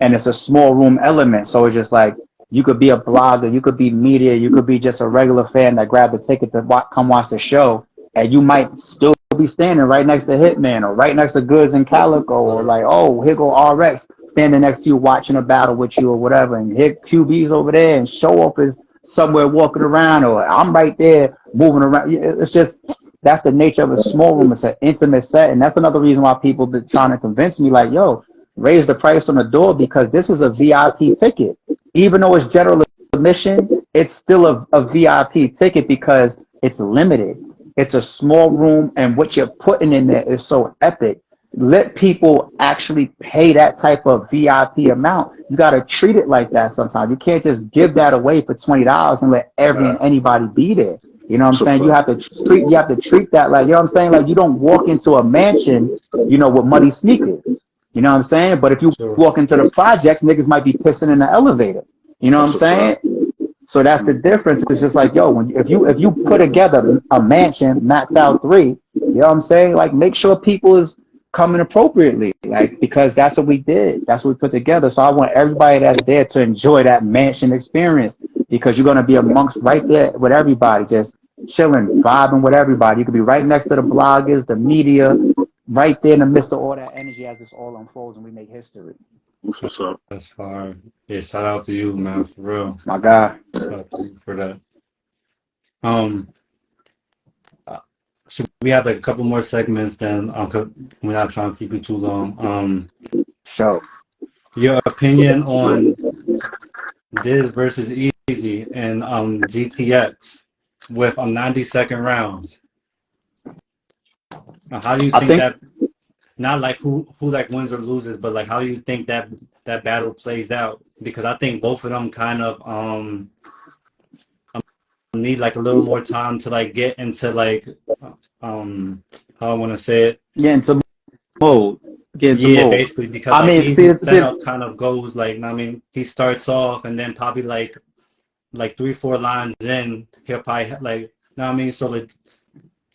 and it's a small room element. So it's just like you could be a blogger, you could be media, you could be just a regular fan that grabbed the ticket to come watch the show, and you might still be standing right next to Hitman or right next to Goods and Calico, or like, oh, here go RX standing next to you watching a battle with you or whatever, and here QB's over there and Show Off is somewhere walking around, or I'm right there moving around. It's just, that's the nature of a small room. It's an intimate set, and that's another reason why people been trying to convince me, like, yo, raise the price on the door, because this is a VIP ticket. Even though it's general admission, it's still a VIP ticket because it's limited. It's a small room, and what you're putting in there is so epic. Let people actually pay that type of VIP amount. You got to treat it like that sometimes. You can't just give that away for $20 and let anybody be there. You know what I'm saying? You have to treat that like, you know what I'm saying? Like you don't walk into a mansion, you know, with muddy sneakers. You know what I'm saying? But if you walk into the projects, niggas might be pissing in the elevator. You know what I'm saying? So that's the difference. It's just like, yo, if you put together a mansion, Max Out 3, you know what I'm saying? Like make sure people is coming appropriately, like, because that's what we did. That's what we put together. So I want everybody that's there to enjoy that mansion experience, because you're going to be amongst right there with everybody, just chilling, vibing with everybody. You could be right next to the bloggers, the media, right there in the midst of all that energy as this all unfolds and we make history. What's up? That's fine. Yeah, shout out to you, man, for real. My God. Shout out to you for that. Should we have like a couple more segments? Then we're not trying to keep you too long. Sure. Your opinion on Diz versus Easy and GTX with 90-second rounds. How do you think that? Not like who like wins or loses, but like how do you think that battle plays out? Because I think both of them kind of need like a little more time to like get into like how I want to say it. Yeah, into mode. Mode. Basically, because I mean, his setup kind of goes like, I mean, he starts off and then probably like 3-4 lines in, he'll probably like, I mean, so like,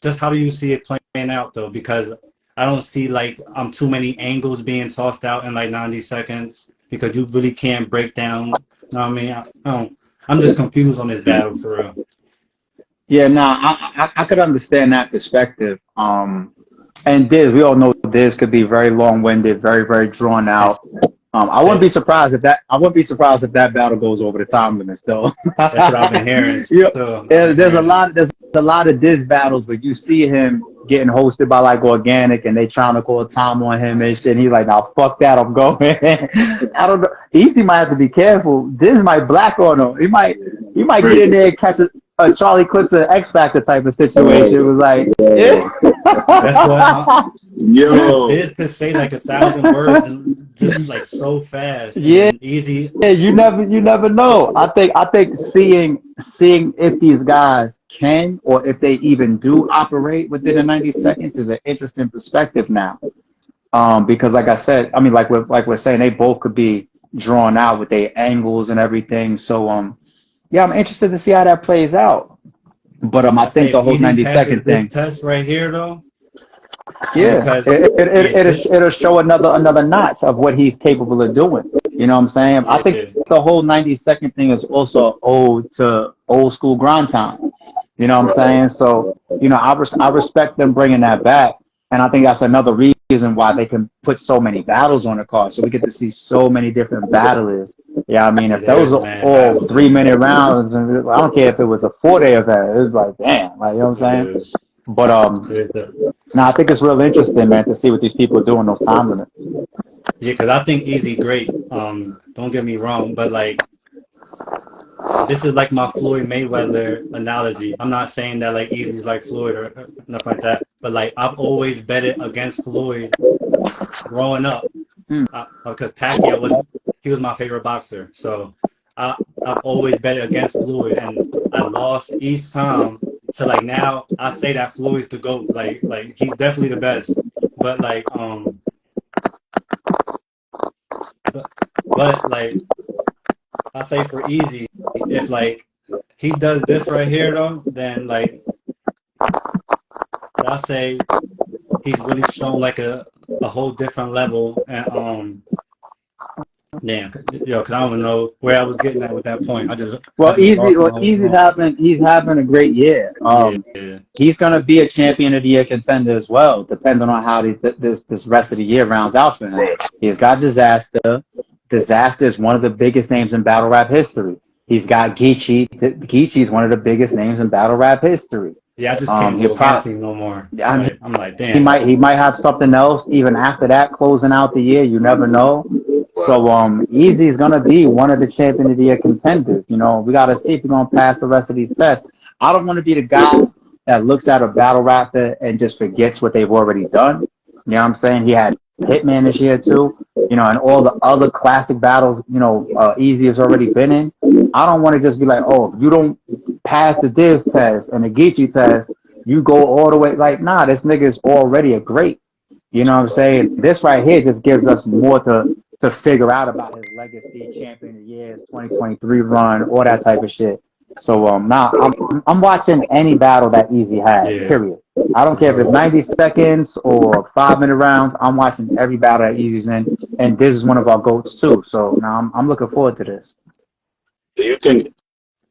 just how do you see it playing out though? Because I don't see like too many angles being tossed out in like 90 seconds, because you really can't break down. I mean, I'm just confused on this battle for real. Yeah, I could understand that perspective. And Diz, we all know Diz could be very long-winded, very, very drawn out. I wouldn't be surprised if that battle goes over the time limits, though. That's what I've been hearing. There's a lot of Diz battles, but you see him getting hosted by like Organic, and they trying to call time on him and shit. And he's like, "Nah, fuck that, I'm going." I don't know. Easy might have to be careful. Diz might black on him. He might get in there and catch a. a Charlie Clipson X Factor type of situation. It was like, yeah. That's what Yo, Diz could say like 1,000 words and just like so fast. And Yeah, then Easy, yeah, you never know. I think seeing if these guys can or if they even do operate within the 90 seconds is an interesting perspective now. Because like I said, I mean, like we're saying, they both could be drawn out with their angles and everything. So yeah, I'm interested to see how that plays out. But I I say think if the whole Easy 90 passes second this thing, test right here though, yeah, because this, it'll show another notch of what he's capable of doing. You know what I'm saying? I think yeah, the whole 90 second thing is also owed to old school grind time. You know what I'm saying? So, I respect them bringing that back. And I think that's another reason why they can put so many battles on the card. So we get to see so many different battlers. Yeah, I mean, if those there's are man all battles. 3 minute rounds, and I don't care if it was a 4 day event, it's like, damn, like, you know what I'm saying? Yeah, But there's a, now I think it's real interesting, man, to see what these people do in those time limits. yeah, because I think Easy great. Don't get me wrong, but like this is like my Floyd Mayweather analogy. I'm not saying that like Easy's like Floyd or nothing like that, but like I've always betted against Floyd growing up Hmm. because Pacquiao was my favorite boxer. So I've always betted against Floyd, and I lost each time. So like now I say that Floyd's the GOAT. Like he's definitely the best. But like but like I say for Easy, if like he does this right here though, then like I say he's really shown like a whole different level. And damn, yo, because I don't even know where I was getting at with that point. I just lost my whole Easy's thought. having a great year. Yeah, He's gonna be a champion of the year contender as well, depending on how this rest of the year rounds out for him. He's got Disaster. Disaster is one of the biggest names in battle rap history. He's got Geechee. Geechee is one of the biggest names in battle rap history. yeah. I just can't He'll go against probably him no more. I mean, Like I'm like, damn. he might have something else even after that closing out the year. You never know. So Easy is gonna be one of the champion of the year contenders. We gotta see if we're gonna pass the rest of these tests. I don't want to be the guy that looks at a battle rapper and just forgets what they've already done. You know what I'm saying? He had Hitman this year too. And all the other classic battles. Easy has already been in. I don't want to just be like, oh, if you don't pass the Diz test and the Geechee test, you go all the way. Like, nah, this nigga is already a great. You know what I'm saying? This right here just gives us more to figure out about his legacy, champion of the years, 2023 run, all that type of shit. So now I'm watching any battle that Easy has. Yeah. Period. I don't care if it's 90 seconds or 5 minute rounds. I'm watching every battle that Easy's in, and this is one of our goats too. So now I'm looking forward to this. do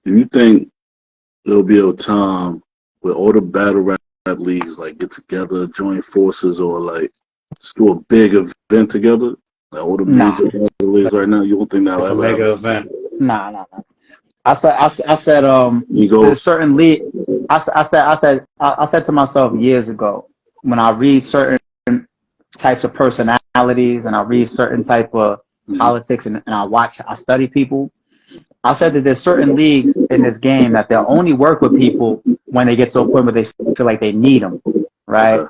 you think there'll be a time where all the battle rap leagues like get together, join forces, or like just do a big event together? Like all the Nah. major battle leagues right now, you don't think that'll A ever mega happen? event. Nah. I said You go, there's certain league. I said to myself years ago when I read certain types of personalities and I read certain type of politics and I study people. I said that there's certain leagues in this game that they'll only work with people when they get to a point where they feel like they need them, right?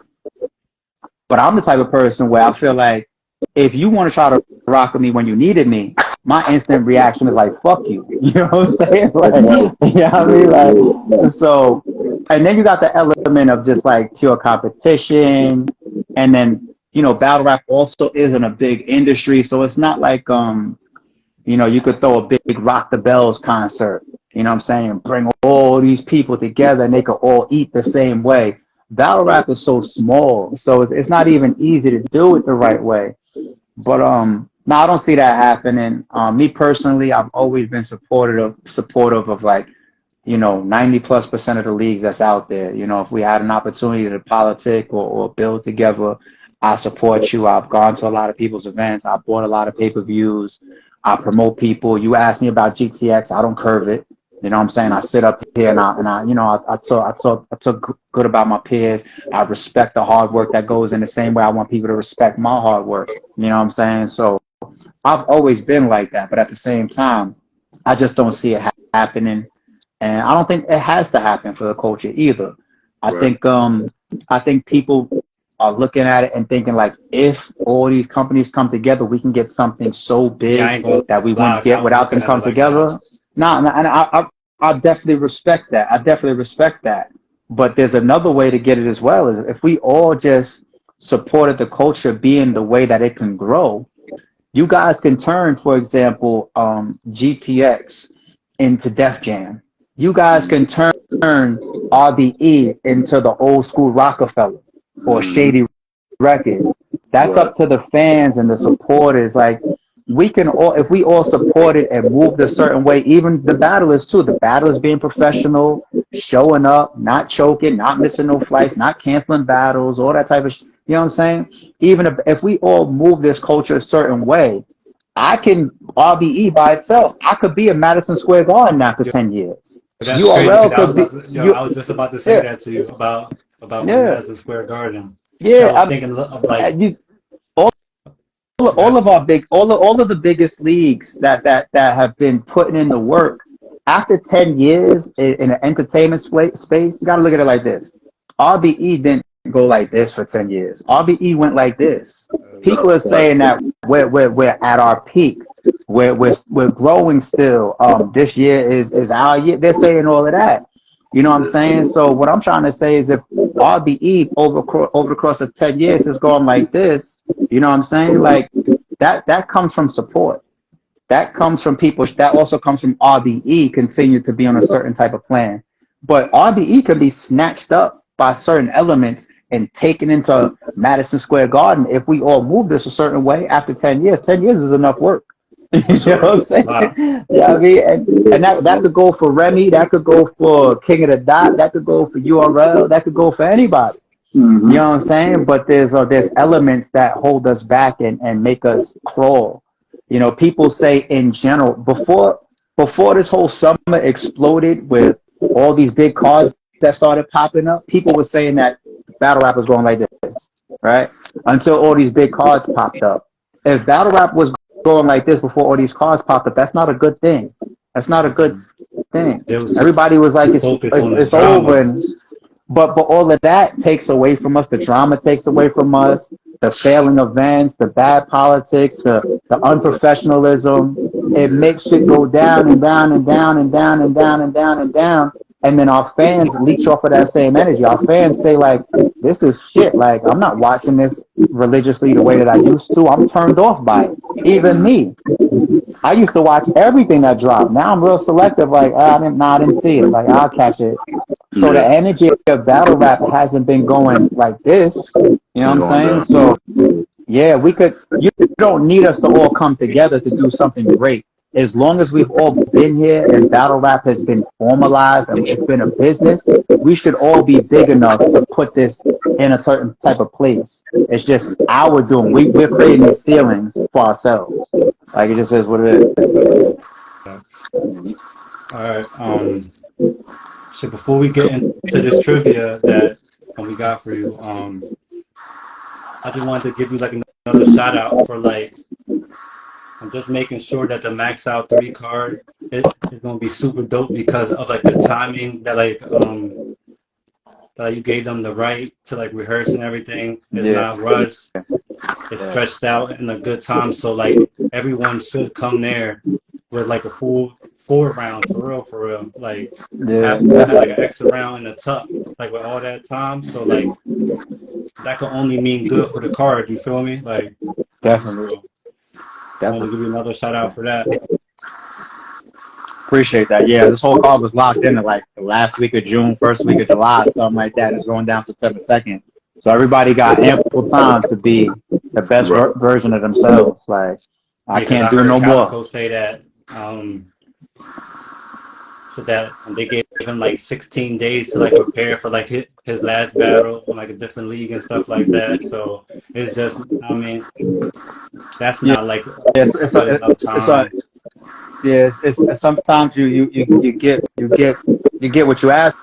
But I'm the type of person where I feel like if you want to try to rock with me when you needed me, my instant reaction is like, fuck you. You know what I'm saying? Like, you know what I mean? Like, so, and then you got the element of just like pure competition. And then, battle rap also isn't a big industry. So it's not like, you could throw a big Rock the Bells concert, you know what I'm saying? And bring all these people together and they could all eat the same way. Battle rap is so small. So it's not even easy to do it the right way. But no, I don't see that happening. Me personally, I've always been supportive of like, 90+% of the leagues that's out there. If we had an opportunity to politic or build together, I support you. I've gone to a lot of people's events. I bought a lot of pay-per-views. I promote people. You ask me about GTX, I don't curve it. You know what I'm saying? I sit up here and I talk good about my peers. I respect the hard work that goes in the same way I want people to respect my hard work. You know what I'm saying? So I've always been like that, but at the same time, I just don't see it happening. And I don't think it has to happen for the culture either. I Right. think I think people are looking at it and thinking like, if all these companies come together, we can get something so Yeah, I big ain't gonna that we lie. wouldn't get I was without them looking at it come like that. together. Nah, and I definitely respect that. I definitely respect that. But there's another way to get it as well. Is if we all just supported the culture being the way that it can grow, you guys can turn, for example, GTX into Def Jam. You guys can turn RBE into the old school Rockefeller or Mhm. Shady Records. That's Right. up to the fans and the supporters. Like we can all, if we all support it and moved a certain way, even the battlers too. The battlers being professional, showing up, not choking, not missing no flights, not canceling battles, all that type of. You know what I'm saying? Even if we all move this culture a certain way, I can RBE by itself. I could be in Madison Square Garden after Yo, 10 years. that's crazy URL because could be I you. was just about to say Yeah, that to you about the yeah, Madison Square Garden. So I was yeah. thinking of like, You, all of our big all of the biggest leagues that have been putting in the work after 10 years in an entertainment space, you got to look at it like this. RBE didn't go like this for 10 years. RBE went like this. People are Right. saying that we're at our peak. We're growing still. This year is our year. They're saying all of that. You know what I'm saying? So what I'm trying to say is if RBE over the course of 10 years is going like this, you know what I'm saying? Like that comes from support. That comes from people. That also comes from RBE continue to be on a certain type of plan. But RBE can be snatched up by certain elements and taken into Madison Square Garden if we all move this a certain way after 10 years. 10 years is enough work. You That's know what right. I'm saying? wow, Yeah, I mean, and that could go for Remy, that could go for King of the Dot, that could go for URL, that could go for anybody. You Mm-hmm. know what I'm saying? But there's elements that hold us back and make us crawl. You know, people say in general before this whole summer exploded with all these big cars that started popping up, people were saying that battle rap was going like this, right? Until all these big cars popped up. If battle rap was going like this before all these cars popped up, that's not a good thing. That's not a good thing. there was Everybody was like, too focused on the it's over, drama. and but all of that takes away from us. The drama takes away from us. The failing events, the bad politics, the unprofessionalism. It makes it go down and down and down and down and down and down and down. And then our fans leech off of that same energy. Our fans say like, "This is shit. Like I'm not watching this religiously the way that I used to. I'm turned off by it. Even me. I used to watch everything that dropped. Now I'm real selective. Like I didn't see it. Like I'll catch it. So the Yeah. energy of battle rap hasn't been going like this. You know Been what I'm going saying? down. So yeah, we could. You don't need us to all come together to do something great. As long as we've all been here and battle rap has been formalized and it's been a business, we should all be big enough to put this in a certain type of place. It's just our doing. We're creating these ceilings for ourselves. Like it just is what it is. All right. So before we get into this trivia that we got for you, I just wanted to give you like another shout out for like I'm just making sure that the Max Out 3 card is gonna be super dope because of like the timing that you gave them the right to like rehearse and everything. It's Yeah, not rushed. It's yeah, stretched out in a good time. So like everyone should come there with like a full 4 rounds for real. Like yeah, have like an definitely, extra round in the tuck, like with all that time. So like that could only mean good for the card. You feel me? Like for definitely, real. I want to definitely. give you another shout out for that. Appreciate that. Yeah, this whole card was locked in at like the last week of June, first week of July, something like that. It's going down September 2nd. So everybody got ample time to be the best Right. version of themselves. Like, I Yeah, because can't I do heard no more. Calico say that. So that they gave him like 16 days to like prepare for like his last battle on like a different league and stuff like that. So it's just, I mean, that's Yeah, not like it's a good enough time. yeah, it's sometimes you get what you ask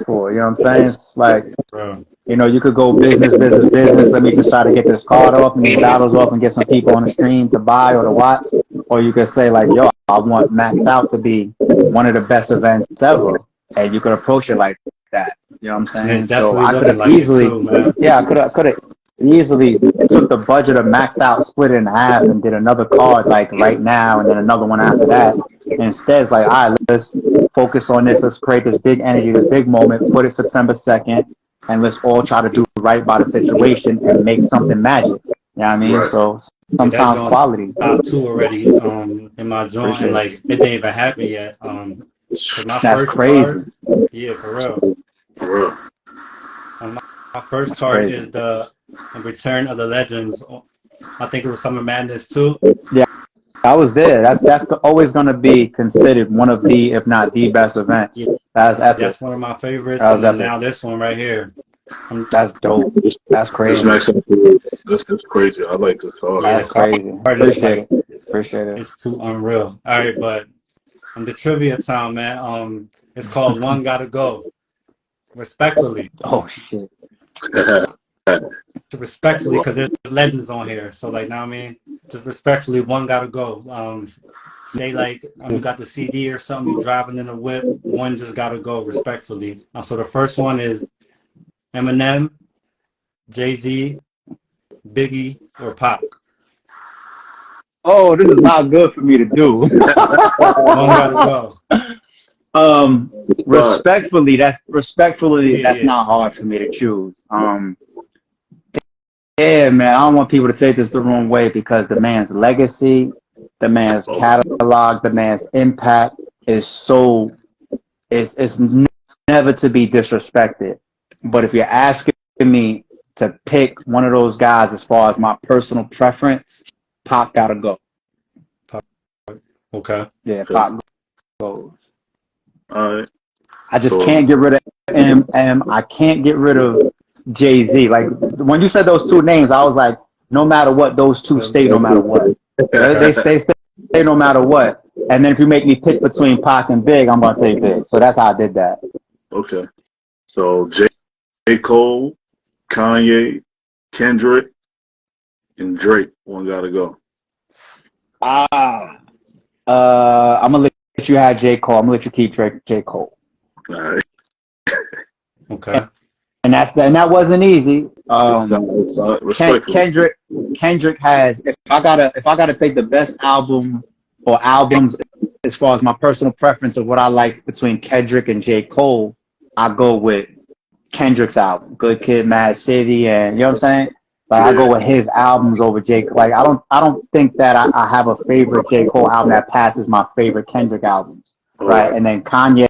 for. You know what I'm saying? It's like, Bro. you know, you could go business, business, business. Let me just try to get this card off and these battles off and get some people on the stream to buy or to watch. or you could say like, yo, I want Max Out to be one of the best events ever, and you could approach it like that. You know what I'm And saying? it's So definitely I could looking have like it easily, too, man. yeah, I could have easily took the budget of Max Out, split it in half, and did another card like right now, and then another one after that. Instead, it's like, all right, let's focus on this. Let's create this big energy, this big moment. Put it September 2nd, and let's all try to do right by the situation and make something magic. You know what I mean? Right. So Yeah, that sometimes joint's quality. top two already in my joint, and Appreciate it. like it didn't even happen yet. 'Cause my That's first crazy. card, yeah, for real. For real. My first That's card crazy. is the Return of the Legends. I think it was Summer Madness too. Yeah, I was there. That's always going to be considered one of the, if not the best event. Yeah, That's epic. that's one of my favorites. That And was then epic. now this one right here. That's dope. That's This crazy. Max Out, that's crazy. I like this card. Yeah, That's the card crazy. is Appreciate like it. Appreciate it. it's too unreal. All right, but the trivia time, man. It's called One Gotta Go. Respectfully, Oh shit. respectfully, because there's legends on here. So like, now I mean, just respectfully, one gotta go. Say like you got the CD or something, you driving in a whip, one just gotta go respectfully. So the first one is Eminem, Jay-Z, Biggie, or Pac. Oh, this is not good for me to do. One gotta go. Respectfully, that's Yeah. not hard for me to choose. Yeah, man, I don't want people to take this the wrong way because the man's legacy, the man's catalog, the man's impact is so it's never to be disrespected. But if you're asking me to pick one of those guys as far as my personal preference, Pop gotta go. Okay. Yeah, Okay. Pop goes. All right. I just So- can't get rid of M. I can't get rid of Jay-Z. Like when you said those two names, I was like, no matter what, those two stay no matter what. They stay no matter what. And then if you make me pick between Pac and Big, I'm gonna take Big. So that's how I did that. Okay. So J. Cole, Kanye, Kendrick, and Drake. One gotta go. I'm gonna let you have J. Cole. I'm gonna let you keep J. Cole. All right. Okay. And that wasn't easy. Respectfully. Kendrick has, if I gotta take the best album or albums as far as my personal preference of what I like between Kendrick and J. Cole, I go with Kendrick's album, Good Kid, Mad City, and you know what I'm saying? Like I go with his albums over J. Cole. Like I don't think that I have a favorite J. Cole album that passes my favorite Kendrick albums. Right? And then Kanye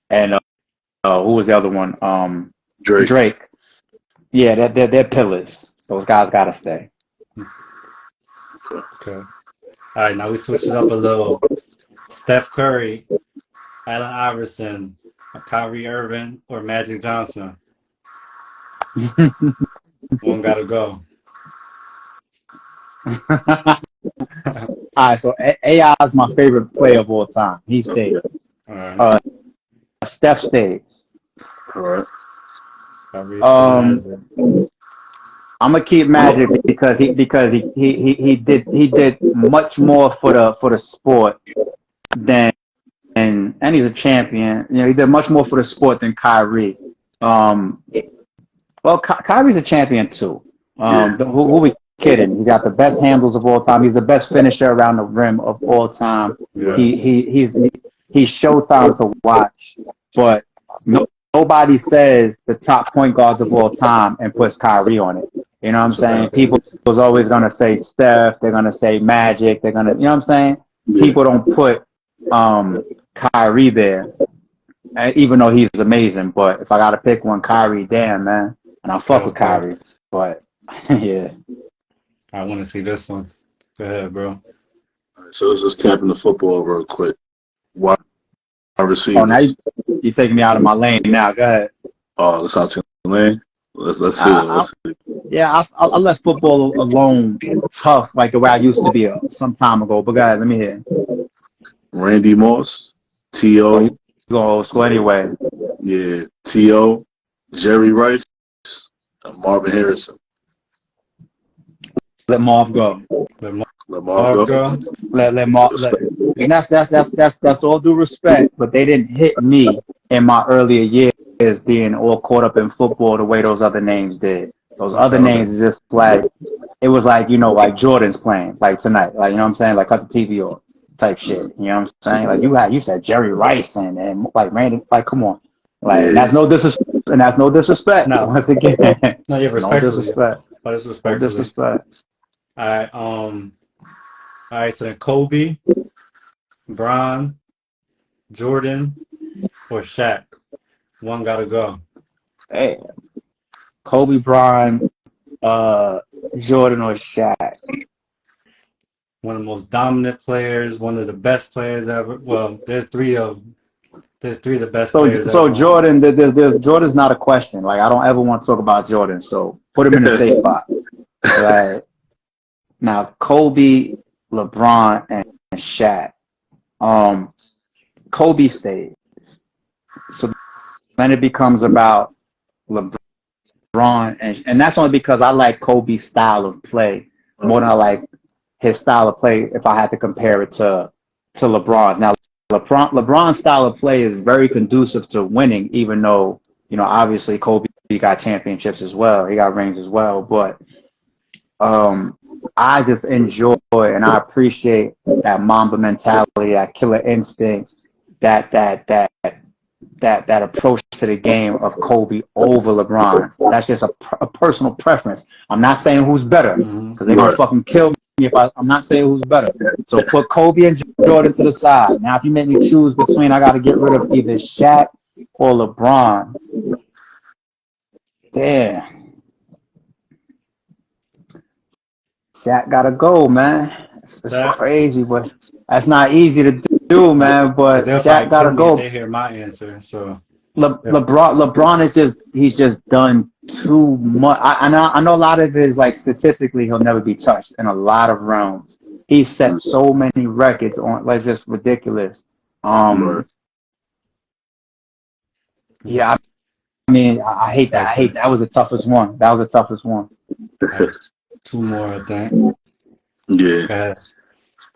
and who was the other one? Drake. Yeah, they're pillars. Those guys gotta stay. Okay. All right, now we switch it up a little. Steph Curry, Allen Iverson, Kyrie Irving, or Magic Johnson. One gotta go. All right, so AI is my favorite player of all time. He stays. All right. Steph stays. All right. Kyrie, I'm Magic. gonna keep Magic because he did much more for the sport than and he's a champion. You know, he did much more for the sport than Kyrie. Well, Kyrie's a champion too. Who we kidding? He's got the best handles of all time. He's the best finisher around the rim of all time. Yeah. He's showtime to watch. But nobody says the top point guards of all time and puts Kyrie on it. You know what I'm saying? People was always gonna say Steph. They're gonna say Magic. They're gonna, you know what I'm saying? People don't put Kyrie there, even though he's amazing. But if I gotta pick one, Kyrie, damn man, and I fuck with Kyrie. But yeah, I want to see this one. Go ahead, bro. All right, so let's just tap into football real quick. Wide receivers. oh now you taking me out of my lane now. Go ahead. Oh, that's out your lane. Let's see. Let's see. Yeah, I left football alone tough, like the way I used to be some time ago. But go ahead, let me hear. Randy Moss, T.O. Go old school anyway. Yeah, T.O. Jerry Rice, and Marvin Harrison. Let Marv go. Lamar go. And that's all due respect, but they didn't hit me in my earlier years being all caught up in football the way those other names did. Those other names is just like, it was like, you know, like Jordan's playing like tonight, like, you know what I'm saying, like cut the TV off type shit. You know what I'm saying? Like you said Jerry Rice and like Randy, like come on, like that's no disrespect. No. Once again, No, yeah, no respectfully. disrespect. But it's No respectfully. disrespect. All right, so then Kobe, Bron, Jordan, or Shaq. One gotta go. Hey, Kobe Bryant, Jordan or Shaq. One of the most dominant players, one of the best players ever. Well, there's three of the best players So ever. Jordan, Jordan's not a question. Like I don't ever want to talk about Jordan. So put him in the safe spot. Right now, Kobe, LeBron, and Shaq. Kobe stays. So then it becomes about LeBron, and that's only because I like Kobe's style of play more than I like his style of play. If I had to compare it to LeBron's. Now, LeBron's style of play is very conducive to winning, even though, you know, obviously Kobe got championships as well. He got rings as well. But I just enjoy and I appreciate that Mamba mentality, that killer instinct, that approach to the game of Kobe over LeBron. That's just a personal preference. I'm not saying who's better because they're gonna fucking kill me if I'm not saying who's better. So put Kobe and Jordan to the side. Now, if you make me choose between, I got to get rid of either Shaq or LeBron. Damn, Shaq gotta go, man. It's crazy, but that's not easy to do, man. But Shaq gotta go. They hear my answer, so. LeBron is he's just done too much. I know a lot of it is like statistically he'll never be touched in a lot of realms. He's set so many records on, like just ridiculous. Yeah, I mean I hate that. That was the toughest one. Two more, I think. Yeah.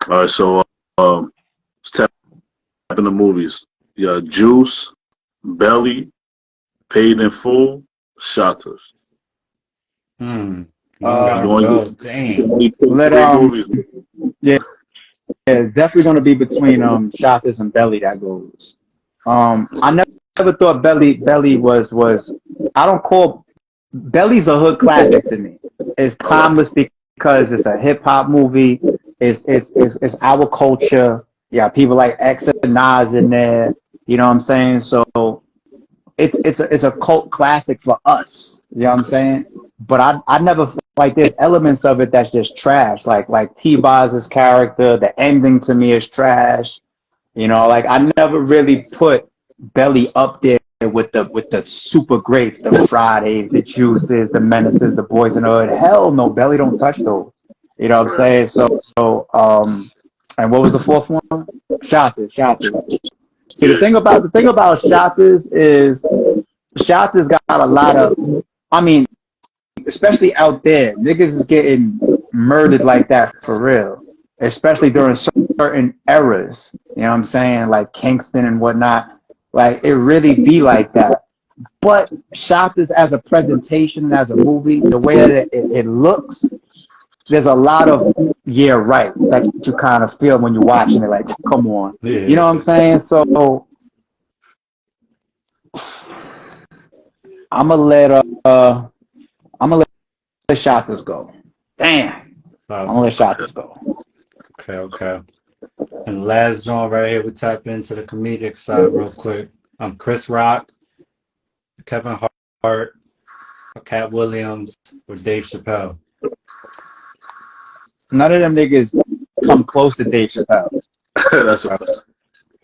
All right, so let's tap in the movies. Yeah, Juice, Belly, Paid in Full, Shotters. Damn. Yeah, it's definitely going to be between Shotters and Belly that goes. I never thought Belly was. I don't call Belly's a hood classic to me. It's timeless because it's a hip hop movie. It's our culture. Yeah, people like X and Nas in there. You know what I'm saying? So it's a cult classic for us. You know what I'm saying? But I never like there's elements of it that's just trash. Like T-Boz's character, the ending to me is trash. You know, like I never really put Belly up there with the super greats, the Fridays, the Juices, the Menaces, the Boys in the Hood. Hell no, Belly don't touch those. You know what I'm saying? So and what was the fourth one? Shotters. See, the thing about Shotters is Shotters got a lot of, I mean, especially out there, niggas is getting murdered like that for real, especially during certain eras. You know what I'm saying? Like Kingston and whatnot. Like, it really be like that. But Shotters as a presentation and as a movie, the way that it looks, there's a lot of, yeah, right, that you kind of feel when you're watching it, like, come on. Yeah. You know what I'm saying? So, I'm gonna let Shotters go. Damn. I'm gonna let Shotters go. Okay. And last joint right here, we tap into the comedic side real quick. Chris Rock, Kevin Hart, Cat Williams, or Dave Chappelle. None of them niggas come close to Dave Chappelle. That's a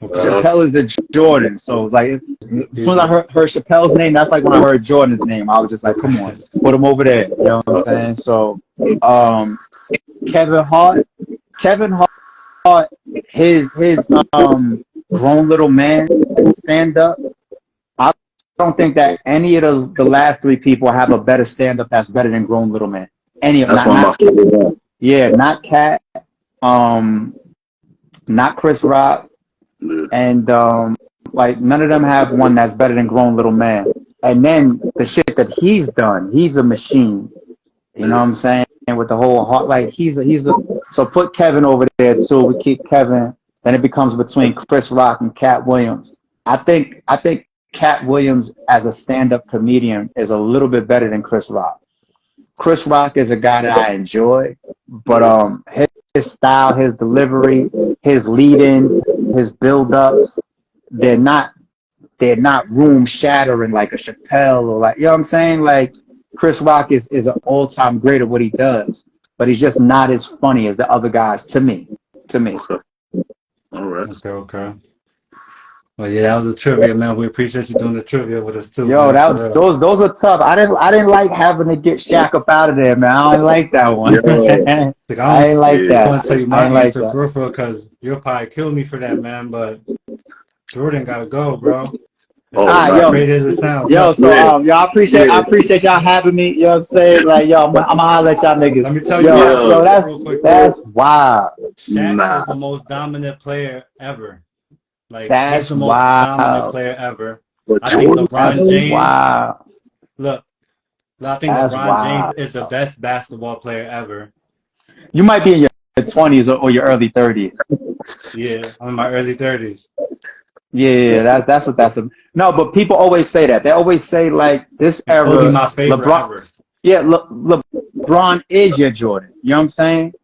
Chappelle is the Jordan, so it's like as soon as I heard Chappelle's name, that's like when I heard Jordan's name. I was just like, come on, put him over there. You know what I'm saying? So, Kevin Hart, his Grown Little Man stand up. I don't think that any of the last three people have a better stand up that's better than Grown Little Man. Any of them. That's one of my favorite ones. Yeah, not Cat, not Chris Rock, Yeah. and like none of them have one that's better than Grown Little Man. And then the shit that he's done, he's a machine. You know what I'm saying? And with the whole heart, like he's a. So put Kevin over there too. We keep Kevin. Then it becomes between Chris Rock and Cat Williams. I think Cat Williams as a stand-up comedian is a little bit better than Chris Rock. Chris Rock is a guy that I enjoy, but his style, his delivery, his lead-ins, his build-ups, they're not room shattering like a Chappelle or like, you know what I'm saying? Like Chris Rock is an all-time great at what he does, but he's just not as funny as the other guys to me. Okay. All right. Okay. Well, yeah, that was the trivia, man. We appreciate you doing the trivia with us too. Yo, man. those were tough. I didn't like having to get Shaq up out of there, man. I didn't like that one. Yeah. Like, I ain't like Yeah. that. I want to tell you I my ain't like answer that. for real, because you'll probably kill me for that, man. But Jordan gotta go, bro. Oh, Ah, nah. yo. Great as it sounds. Yo, so Yeah. yo, I appreciate y'all having me. You know what I'm saying? Like, yo, I'm gonna holler at y'all niggas. Let me tell you, Yo, real quick, that's wild. Shaq Nah. is the most dominant player ever. Like, That's he's the most wild. dominant player ever. But I think Jordan, LeBron That's James. wild. Look, I think That's LeBron wild. James is the best basketball player ever. You might be in your 20s or your early 30s. Yeah, I'm in my early 30s. Yeah, that's what that's. No, but people always say that. They always say like this And era. Kobe, my favorite LeBron, ever. yeah, LeBron is your Jordan. You know what I'm saying?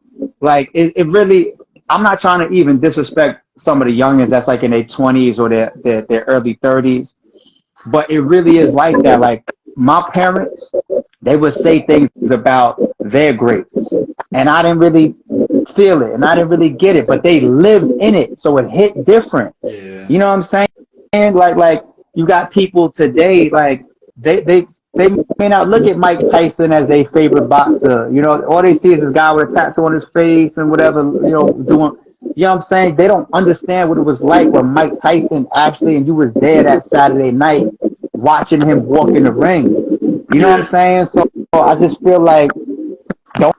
Like it really. I'm not trying to even disrespect some of the youngins that's like in their 20s or their early 30s, but it really is like that. Like my parents, they would say things about their greats, and I didn't really feel it, and I didn't really get it, but they lived in it, so it hit different. Yeah. You know what I'm saying? Like you got people today, like they may not look at Mike Tyson as their favorite boxer. You know, all they see is this guy with a tattoo on his face and whatever, you know, doing. You know what I'm saying? They don't understand what it was like when Mike Tyson actually, and you was there that Saturday night watching him walk in the ring. You know what I'm saying? So I just feel like the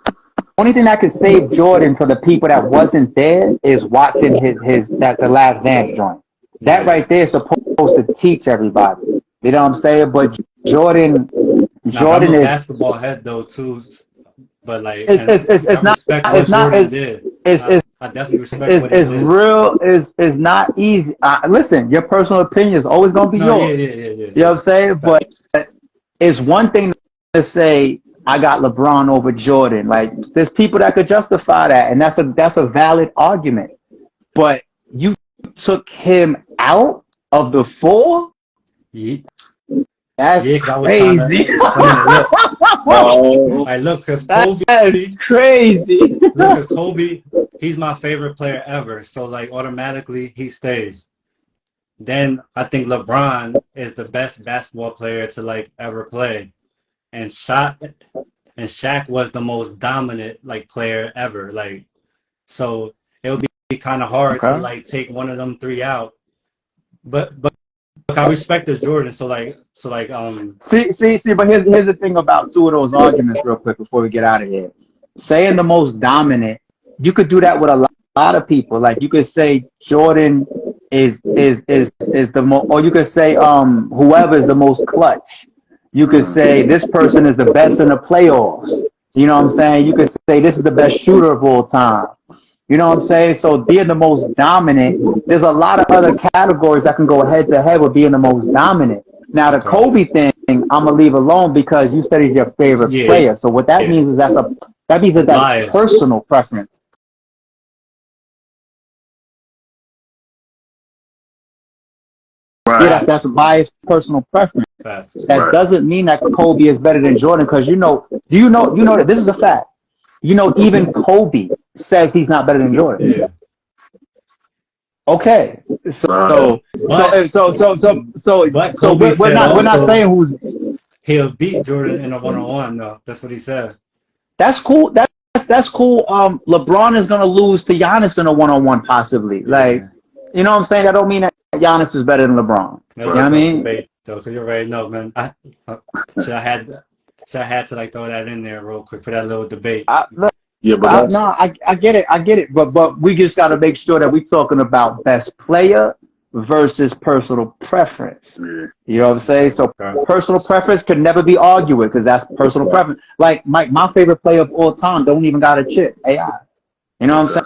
only thing that could save Jordan for the people that wasn't there is watching the Last Dance joint. That right there is supposed to teach everybody. You know what I'm saying? But Jordan Now, I'm a is basketball head though too, but like it's not Jordan did. I definitely respect what he it's did. real is not easy. Listen, your personal opinion is always gonna be yours. Yeah. You know what I'm saying? But it's one thing to say I got LeBron over Jordan. Like there's people that could justify that, and that's a valid argument. But you took him out of the four? Yeah. That's Yeah, 'cause I was crazy. Look, because Kobe, That's crazy. look, 'cause Kobe, he's my favorite player ever. So like automatically he stays. Then I think LeBron is the best basketball player to like ever play, and Shaq was the most dominant like player ever. Like, so it would be kind of hard to like take one of them three out. But I respect the Jordan. So like See, but here's the thing about two of those arguments real quick before we get out of here. Saying the most dominant, you could do that with a lot of people. Like you could say Jordan is the most, or you could say whoever is the most clutch. You could say this person is the best in the playoffs. You know what I'm saying? You could say this is the best shooter of all time. You know what I'm saying? So being the most dominant, there's a lot of other categories that can go head to head with being the most dominant. Now the Kobe thing, I'm gonna leave alone because you said he's your favorite player. So what that means is that's personal preference. Right. Yeah, that's a biased personal preference. That doesn't mean that Kobe is better than Jordan because do you know that this is a fact. You know, even Kobe says he's not better than Jordan. yeah. Okay, so we're not saying who's. He'll beat Jordan in a one-on-one though. That's what he said. That's cool. That's cool. LeBron is gonna lose to Giannis in a one-on-one possibly. Like, you know what I'm saying? That don't mean that Giannis is better than LeBron. You know what I mean? Because you already know, man. I had to like throw that in there real quick for that little debate. Yeah, but that's No, I get it. But we just got to make sure that we're talking about best player versus personal preference. yeah. You know what I'm saying? So Okay. personal preference can never be argued with because that's personal preference. Like my favorite player of all time don't even got a chip. AI. You know what I'm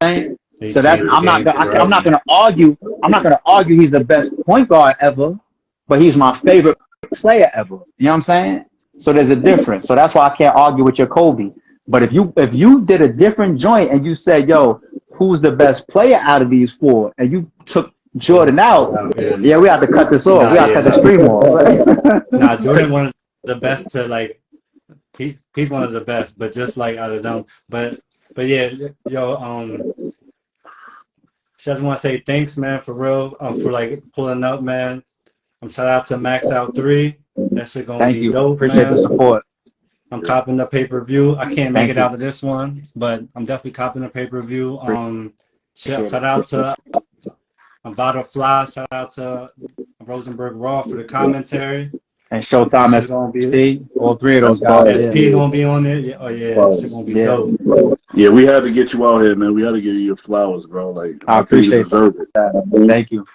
saying? He So that's changed the game I'm not forever. gonna argue. I'm not gonna argue he's the best point guard ever, but he's my favorite player ever. You know what I'm saying? So there's a difference. So that's why I can't argue with your Kobe. But if you did a different joint and you said, yo, who's the best player out of these four, and you took Jordan out, yeah, we have to cut this off. Nah, We have to yeah, cut the stream off. nah, Jordan one of the best to like. He's one of the best, but just like out of them. But yeah, yo, just want to say thanks, man, for real, for like pulling up, man. Shout out to Max Out 3. That shit gonna Thank be you. dope, Appreciate man. the support. I'm copping the pay-per-view. I can't make Thank it you. out of this one, but I'm definitely copping the pay-per-view. Appreciate Shout out to Vada Fly. Shout out to Rosenberg Raw for the commentary. And Showtime This is gonna be SP, all three of those guys. SP gonna be on it. Yeah, oh yeah, this shit gonna be Yeah. dope. Yeah, we had to get you out here, man. We had to give you your flowers, bro. Like I think you appreciate deserve it. Thank you,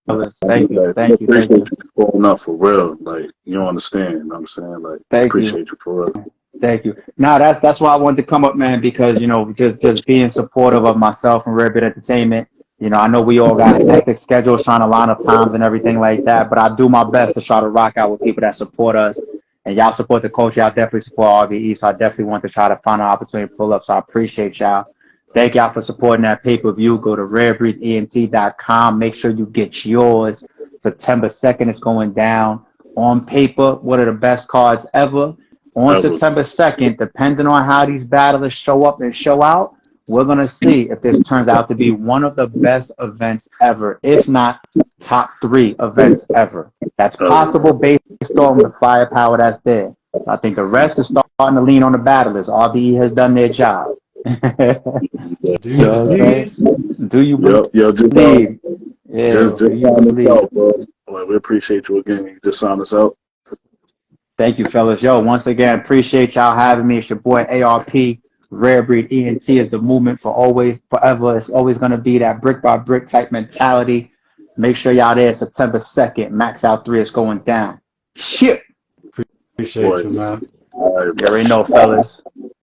fellas. Thank you. Appreciate you for pulling up for real. Like you don't understand. You know what I'm saying? Like Thank appreciate you for real. Thank you. Now that's why I wanted to come up, man, because just being supportive of myself and Rare Bit Entertainment. I know we all got hectic schedules trying to line up times and everything like that, but I do my best to try to rock out with people that support us. And y'all support the culture. Y'all definitely support RBE, so I definitely want to try to find an opportunity to pull up. So I appreciate y'all. Thank y'all for supporting that pay-per-view. Go to rarebreedent.com. Make sure you get yours. September 2nd is going down. On paper, one of the best cards ever. On September 2nd, depending on how these battlers show up and show out, we're going to see if this turns out to be one of the best events ever, if not top 3 events ever. That's possible based on the firepower that's there. So I think the rest is starting to lean on the battlers. RBE has done their job. Do you believe? Do you believe? Yeah, just do you sign us believe? out, bro. Like, we appreciate you again. You just sign us out. Thank you, fellas. Yo, once again, appreciate y'all having me. It's your boy ARP. Rare Breed ENT is the movement for always, forever. It's always going to be that brick by brick type mentality. Make sure y'all there September 2nd. Max Out 3 is going down. Shit. Appreciate you, man. All right, You already know, fellas.